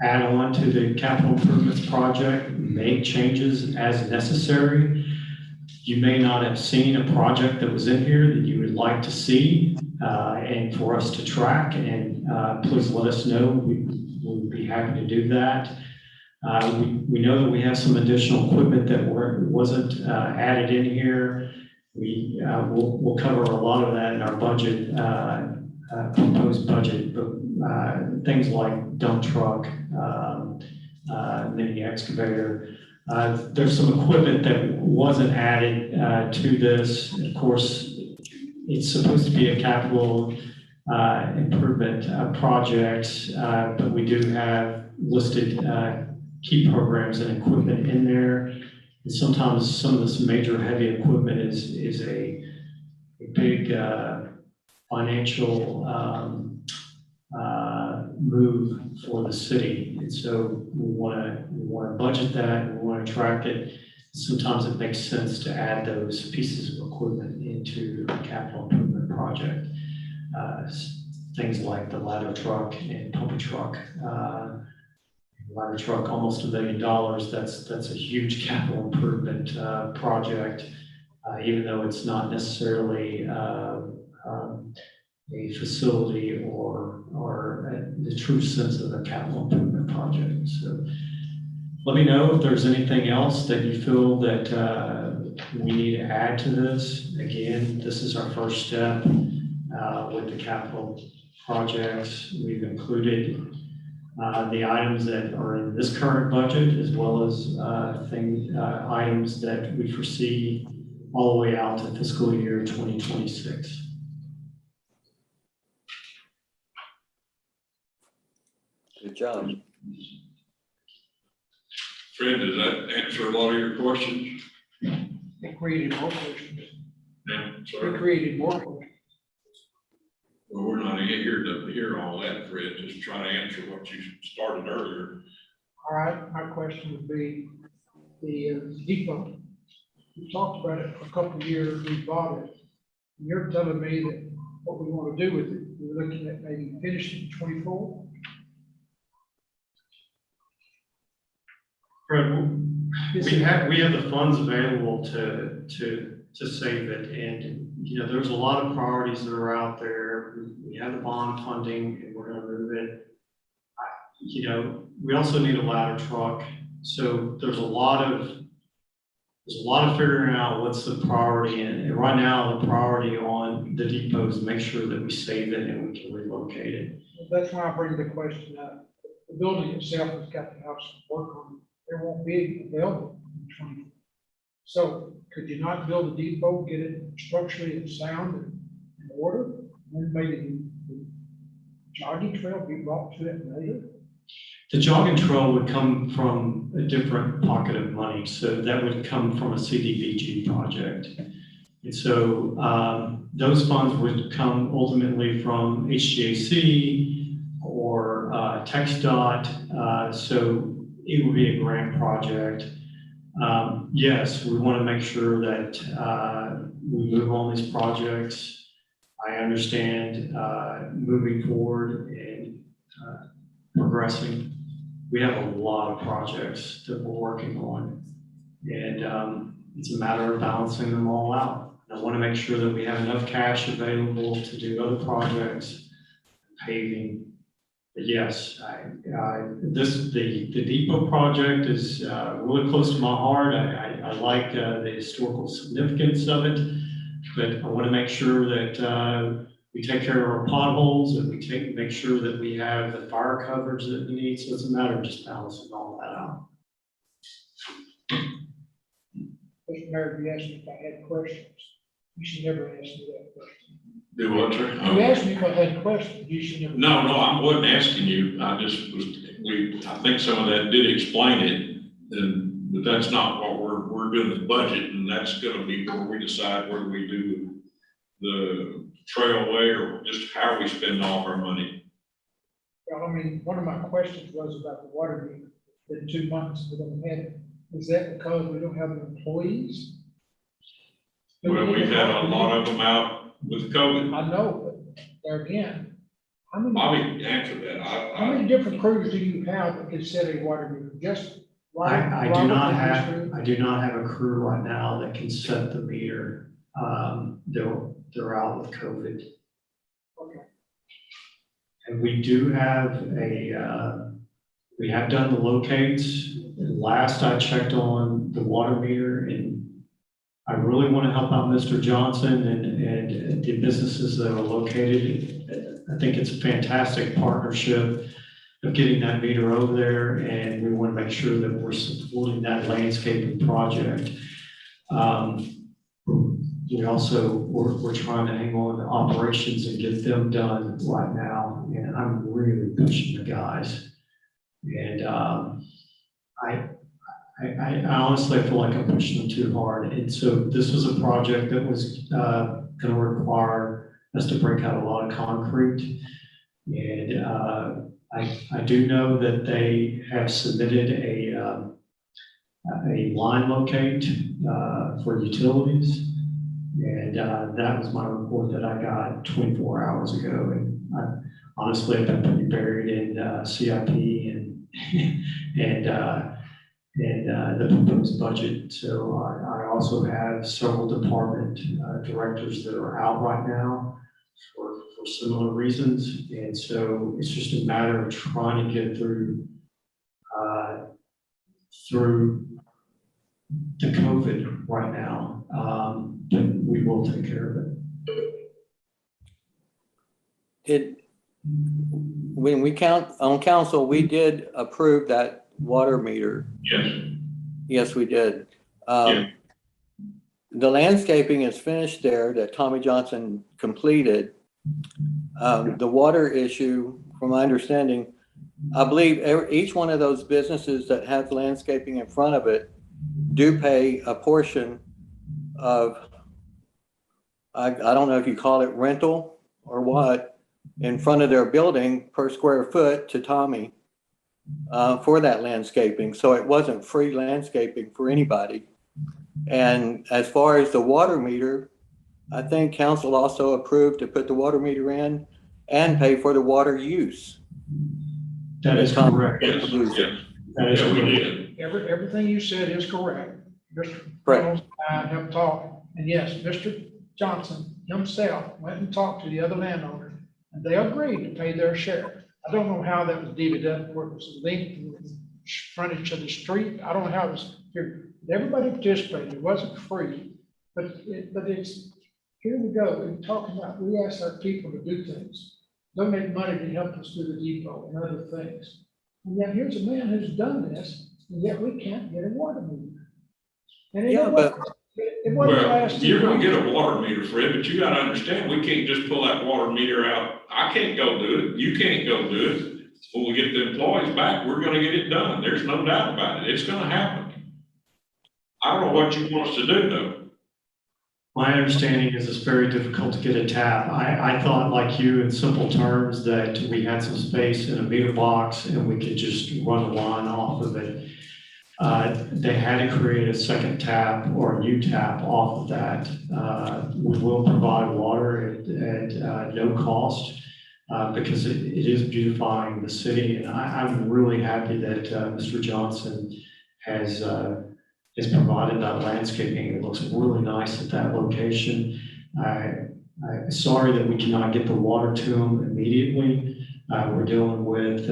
add on to the capital improvements project, make changes as necessary. you may not have seen a project that was in here that you would like to see, and for us to track, and please let us know. We would be happy to do that. We know that we have some additional equipment that wasn't added in here. We'll cover a lot of that in our budget, proposed budget, but things like dump truck, mini excavator. There's some equipment that wasn't added to this. Of course, it's supposed to be a capital improvement project, but we do have listed key programs and equipment in there. And sometimes some of this major heavy equipment is a big financial move for the city. And so we want to budget that, we want to track it. Sometimes it makes sense to add those pieces of equipment into a capital improvement project. Things like the ladder truck and pumper truck. Ladder truck, almost $1 million. That's a huge capital improvement project, even though it's not necessarily a facility or the true sense of a capital improvement project. So let me know if there's anything else that you feel that we need to add to this. Again, this is our first step with the capital projects. We've included the items that are in this current budget, as well as items that we foresee all the way out to fiscal year 2026.
Good job.
Fred, does that answer a lot of your questions?
It created more questions.
Yeah,
It
sorry.
created more questions.
Well, we're not here to hear all that, Fred, just trying to answer what you started earlier.
All right, my question would be the depot. We talked about it for a couple of years, we bought it. And you're telling me that what we want to do with it, we're looking at maybe finishing 24?
Fred, we have the funds available to save it, and you know there's a lot of priorities that are out there. We have the bond funding, and we're going to move it. You know, we also need a ladder truck, so there's a lot of figuring out what's the priority, and right now the priority on the depot is to make sure that we save it and we can relocate it.
That's why I bring the question up. The building itself has got to have some work on it. There won't be available in 24. So could you not build a depot, get it structurally sound and in order, and then maybe the jogging trail be brought to it later?
The jogging trail would come from a different pocket of money, so that would come from a CDBG project. And so those funds would come ultimately from HGAC or TxDOT, so it would be a grant project. Yes, we want to make sure that we move on these projects. I understand moving forward and progressing. We have a lot of projects that we're working on, and it's a matter of balancing them all out. I want to make sure that we have enough cash available to do other projects, paving. But yes, the depot project is really close to my heart. I like the historical significance of it, but I want to make sure that we take care of our potholes and we make sure that we have the fire coverage that we need. So it's a matter of just balancing all that out.
Mr. Mayor, you asked me if I had questions. You should never ask me that question.
Do what, sir?
You asked me if I had questions. You should never.
No, I wasn't asking you. I just was, I think some of that did explain it, but that's not what we're doing the budget, and that's gonna be where we decide whether we do the trailway or just how we spend all of our money.
Well, I mean, one of my questions was about the water meter, the 2 months we're gonna have it. Is that because we don't have the employees?
Well, we've had a lot of them out with COVID.
I know, but there again, how
Bobby
many
answered that.
different crews do you have that can set a water meter? Just
I do not have a crew right now that can set the meter. They're out with COVID.
Okay.
And we do have we have done the locates. Last I checked on the water meter, and I really want to help out Mr. Johnson and the businesses that are located. I think it's a fantastic partnership of getting that meter over there, and we want to make sure that we're supporting that landscaping project. We're trying to hang on to operations and get them done right now, and I'm really pushing the guys. And I honestly feel like I'm pushing them too hard. And so this was a project that was going to require us to break out a lot of concrete. And I do know that they have submitted a line locate for utilities. And that was my report that I got 24 hours ago. And honestly, I've been pretty buried in CIP and the proposed budget. So I also have several department directors that are out right now for similar reasons. And so it's just a matter of trying to get through the COVID right now. But we will take care of it.
When we on council, we did approve that water meter.
Yes.
Yes, we did.
Yeah.
The landscaping is finished there that Tommy Johnson completed. The water issue, from my understanding, I believe each one of those businesses that has landscaping in front of it do pay a portion of, I don't know if you call it rental or what, in front of their building per square foot to Tommy for that landscaping. So it wasn't free landscaping for anybody. And as far as the water meter, I think council also approved to put the water meter in and pay for the water use.
That is correct.
Yes, yes.
That is
Yeah, we
correct.
did.
Everything you said is correct. Mr.
Correct.
Reynolds and I have talked, and yes, Mr. Johnson himself went and talked to the other landowners, and they agreed to pay their share. I don't know how that was divvied up, where it was linked to the frontage of the street. I don't know how it was figured. Everybody participated. It wasn't free, but it's, here we go. We're talking about, we ask our people to do things, donate money to help us do the depot and other things. And yet here's a man who's done this, and yet we can't get a water meter. And
Yeah, but
it wasn't the
Well,
last
you're
two
gonna
months.
get a water meter, Fred, but you gotta understand, we can't just pull that water meter out. I can't go do it. You can't go do it. When we get the employees back, we're gonna get it done. There's no doubt about it. It's gonna happen. I don't know what you want us to do though.
My understanding is it's very difficult to get a tap. I thought like you in simple terms that we had some space in a meter box and we could just run a line off of it. They had to create a second tap or a new tap off of that. We will provide water at no cost because it is beautifying the city. And I'm really happy that Mr. Johnson has provided that landscaping. It looks really nice at that location. I'm sorry that we cannot get the water to them immediately. We're dealing with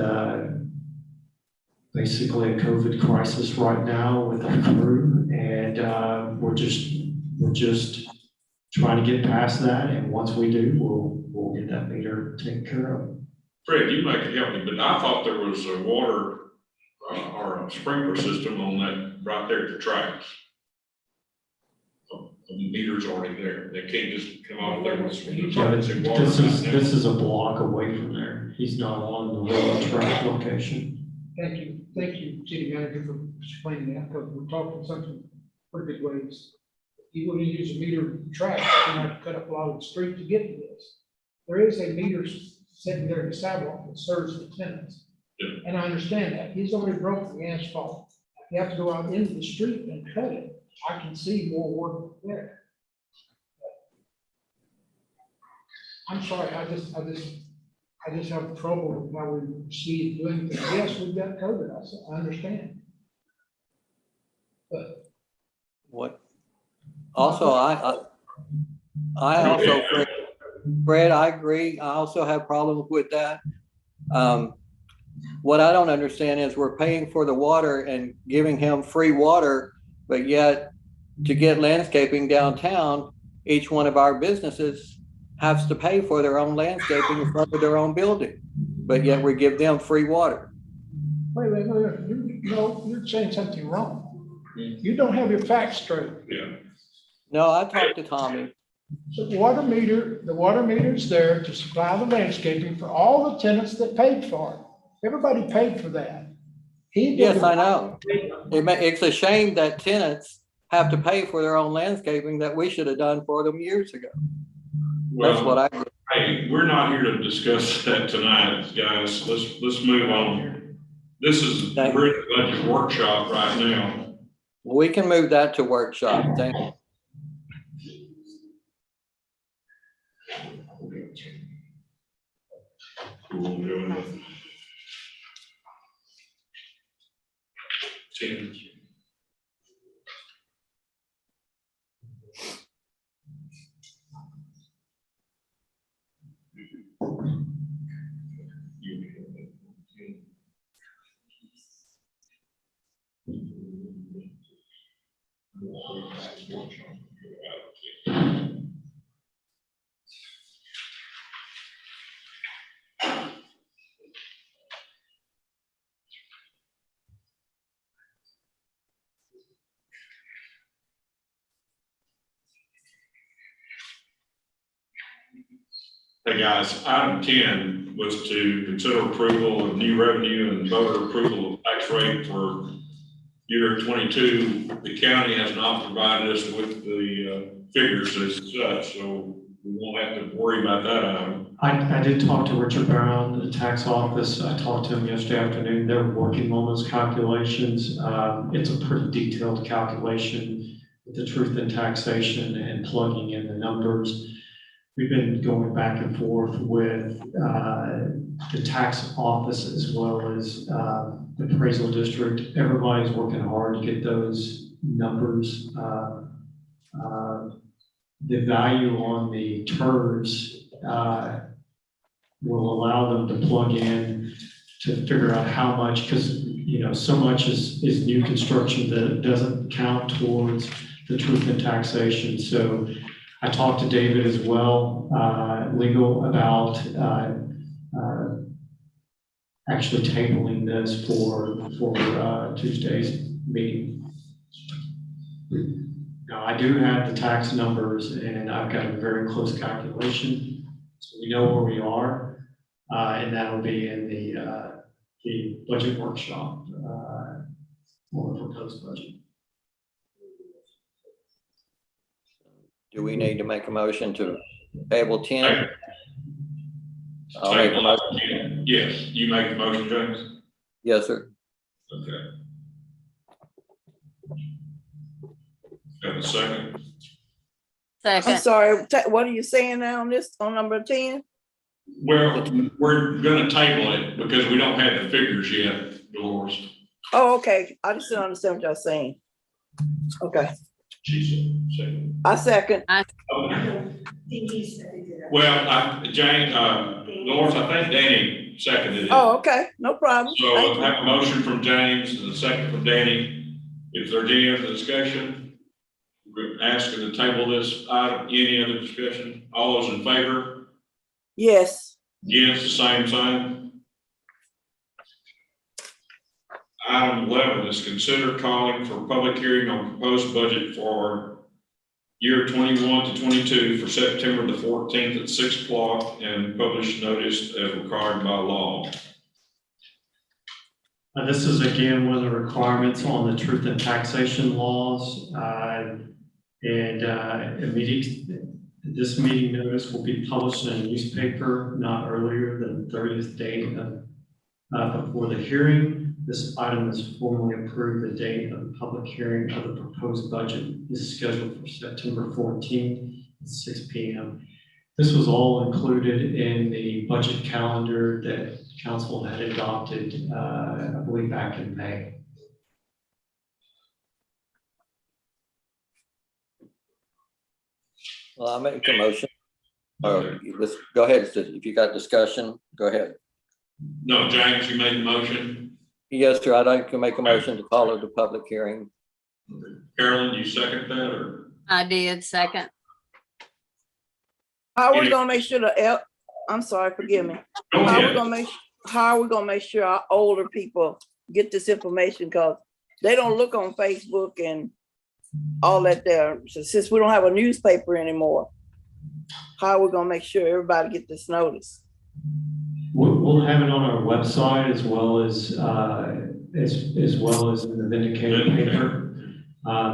basically a COVID crisis right now with our crew, and we're just trying to get past that. And once we do, we'll get that meter taken care of.
Fred, you might help me, but I thought there was a water or a sprinkler system on that right there at the tracks. The meter's already there. They can't just come off there with some.
Yeah, this is a block away from there. He's not on the railroad track location.
Thank you, City Manager, for explaining that, because we're talking something pretty big ways. You want to use a meter track, you're gonna have to cut up a lot of the street to get to this. There is a meter sitting there in the sidewalk that serves the tenants.
Yeah.
And I understand that. He's already broken the asphalt. You have to go out into the street and cut it. I can see more work there. I'm sorry, I just have trouble with how we proceed doing things. Yes, we've got COVID, I understand.
Also, I also, Fred, I agree. I also have problems with that. What I don't understand is we're paying for the water and giving him free water, but yet to get landscaping downtown, each one of our businesses has to pay for their own landscaping in front of their own building, but yet we give them free water.
Wait, you're saying something wrong. You don't have your facts straight.
Yeah.
No, I talked to Tommy.
The water meter's there to supply the landscaping for all the tenants that paid for it. Everybody paid for that.
Yes, I know. It's a shame that tenants have to pay for their own landscaping that we should have done for them years ago. That's what I.
Hey, we're not here to discuss that tonight, guys. Let's move on. This is, we're in the budget workshop right now.
We can move that to workshop. Thank you.
Hey guys, item 10 was to consider approval of new revenue and voter approval of tax rate for year 22. The county has not provided us with the figures as such, so we won't have to worry about that item.
I did talk to Richard Brown, the tax office. I talked to him yesterday afternoon. They're working on those calculations. It's a pretty detailed calculation with the truth in taxation and plugging in the numbers. We've been going back and forth with the tax office as well as the appraisal district. Everybody's working hard to get those numbers. The value on the TERS will allow them to plug in to figure out how much, because so much is new construction that it doesn't count towards the truth in taxation. So I talked to David as well, legal, about actually tabling this for Tuesday's meeting. Now, I do have the tax numbers and I've got a very close calculation. So we know where we are, and that'll be in the budget workshop for the proposed budget.
Do we need to make a motion to table 10? I'll make a motion.
Yes, you make the motion, James?
Yes, sir.
Okay. Have a second?
I'm
Second.
sorry, what are you saying now on this, on number 10?
Well, we're gonna table it because we don't have the figures yet, Dolores.
Oh, okay, I just didn't understand what y'all saying. Okay,
She said.
I second.
Okay. Well, Jane, Dolores, I think Danny seconded it.
Oh, okay, no problem.
So
Thank
I have a motion from James and a second from Danny. If there's any other discussion, we're asking to table this item. Any other discussion? All those in favor?
Yes.
Yes, the same sign. Item 11 is consider calling for public hearing on proposed budget for year 21 to 22 for September the 14th at 6 o'clock and publish notice as required by law.
This is again one of the requirements on the truth in taxation laws. This meeting notice will be published in a newspaper not earlier than the 30th day before the hearing. This item is formally approved. The date of the public hearing of the proposed budget is scheduled for September 14th at 6 p.m. This was all included in the budget calendar that council had adopted, I believe back in May.
Well, I'll make a motion. Let's go ahead. If you got discussion, go ahead.
No, James, you made the motion.
Yes, sir. I'd like to make a motion to call it the public hearing.
Carolyn, you second that or?
I did second.
How are we gonna make sure I'm sorry, forgive me.
Go
How are we
ahead.
gonna make sure our older people get this information? Cause they don't look on Facebook and all that there. So since we don't have a newspaper anymore, how are we gonna make sure everybody get this notice?
We'll have it on our website as well as in the Vindicator paper.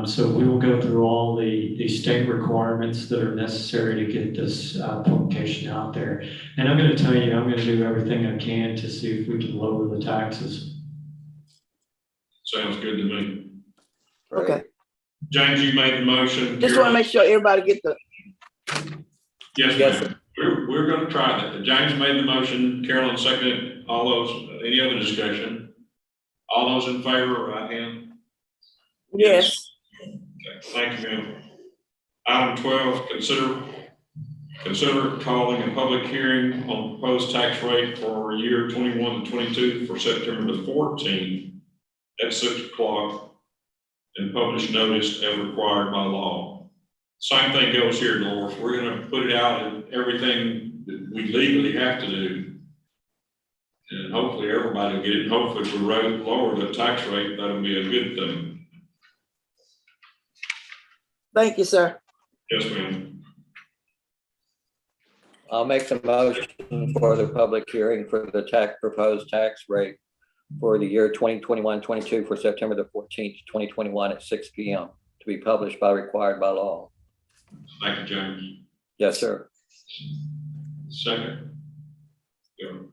So we will go through all the state requirements that are necessary to get this publication out there. And I'm going to tell you, I'm going to do everything I can to see if we can lower the taxes.
Sounds good to me.
Okay,
James, you made the motion.
just wanna make sure everybody get the,
Yes, ma'am. We're gonna try that. James made the motion, Carolyn seconded. All those, any other discussion? All those in favor, right hand?
yes.
Okay, thank you, ma'am. Item 12, consider calling a public hearing on proposed tax rate for year 21 to 22 for September the 14th at 6 o'clock and publish notice as required by law. Same thing goes here, Dolores. We're gonna put it out in everything that we legally have to do. And hopefully everybody will get it. Hopefully if we lower the tax rate, that'll be a good thing.
Thank you, sir.
Yes, ma'am.
I'll make the motion for the public hearing for the proposed tax rate for the year 2021-22 for September the 14th, 2021 at 6 p.m. to be published required by law.
Thank you, James.
Yes, sir.
Second. Go.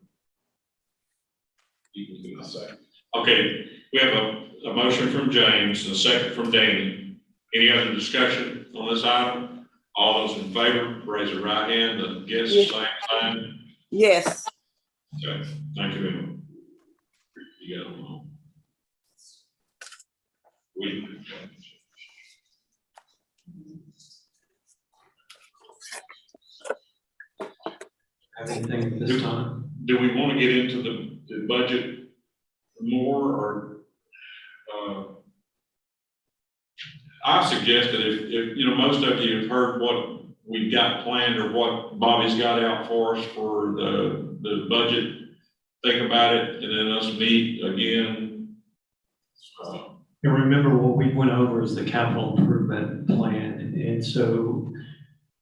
Okay, we have a motion from James, a second from Danny. Any other discussion on this item? All those in favor, raise your right hand. Against,
Yes.
same sign.
Yes.
Okay, thank you, ma'am. You got them all.
Anything at this time?
Do we want to get into the budget more or, I suggested if, you know, most of you have heard what we've got planned or what Bobby's got out for us for the budget, think about it and then us meet again.
And remember what we went over is the capital improvement plan. And so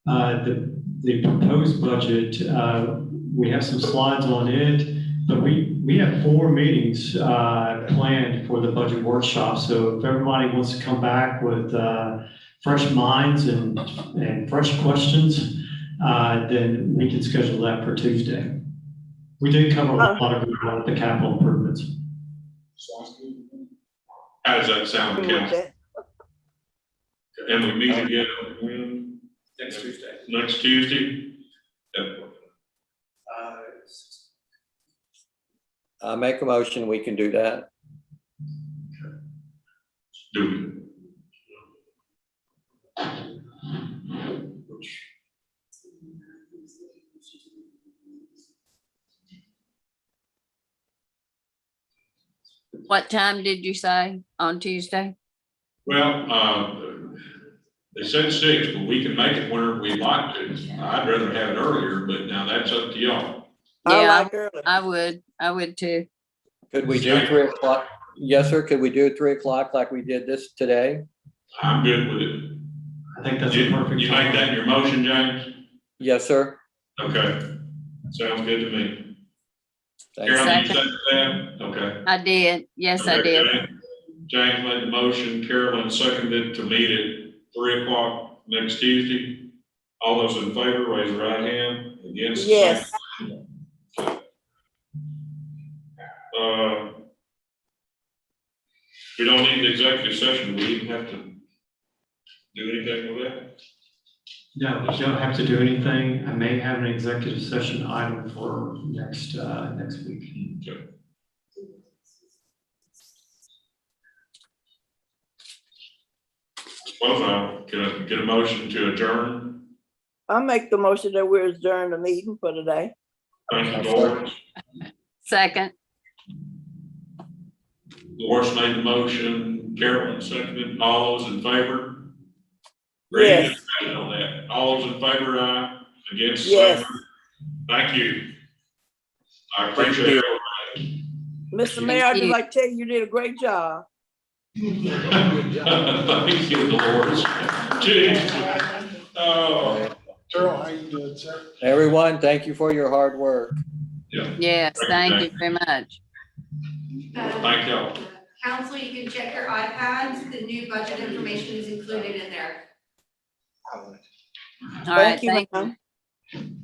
the proposed budget, we have some slides on it, but we have 4 meetings planned for the budget workshop. So if everybody wants to come back with fresh minds and fresh questions, then we can schedule that for Tuesday. We did cover a lot of the capital improvements.
Sounds good.
How does that sound, Council? And we meet again when?
Next Tuesday.
Next Tuesday? Yep.
I make a motion, we can do that.
Do
What time did you say on Tuesday?
Well, they said 6, but we can make it whenever we'd like to. I'd rather have it earlier, but now that's up to y'all.
Yeah, I would too.
Could we do 3 o'clock? Yes, sir. Could we do it 3 o'clock like we did this today?
I'm good with it.
I think that's a perfect
You
time.
make that in your motion, James?
Yes, sir.
Okay, sounds good to me.
Thank you.
Carolyn, you second that? Okay.
I did. Yes, I
Okay,
did.
James made the motion, Carolyn seconded to meet at 3 o'clock next Tuesday. All those in favor, raise your right hand. Against?
Yes.
We don't need the executive session. Do we even have to do anything with that?
No, we don't have to do anything. I may have an executive session item for next week.
Okay. Well, now, can I get a motion to adjourn?
I make the motion that we're adjourn the meeting for today.
Thank you, Doris.
Second,
Doris made the motion, Carolyn seconded, all those in favor?
Yes.
Ready on that, all those in favor, aye, against?
Yes.
Thank you. I appreciate
you.
it.
Mr. Mayor, I'd
you.
just like to tell you, you did a great job.
Thank you, Dolores. Jeez. Oh,
Carol, how you doing, sir?
Everyone, thank you for your hard work.
yeah,
yes, thank you very much.
thank y'all.
Council, you can check your iPads. The new budget information is included in there.
All right,
Thank you,
thank you.
ma'am.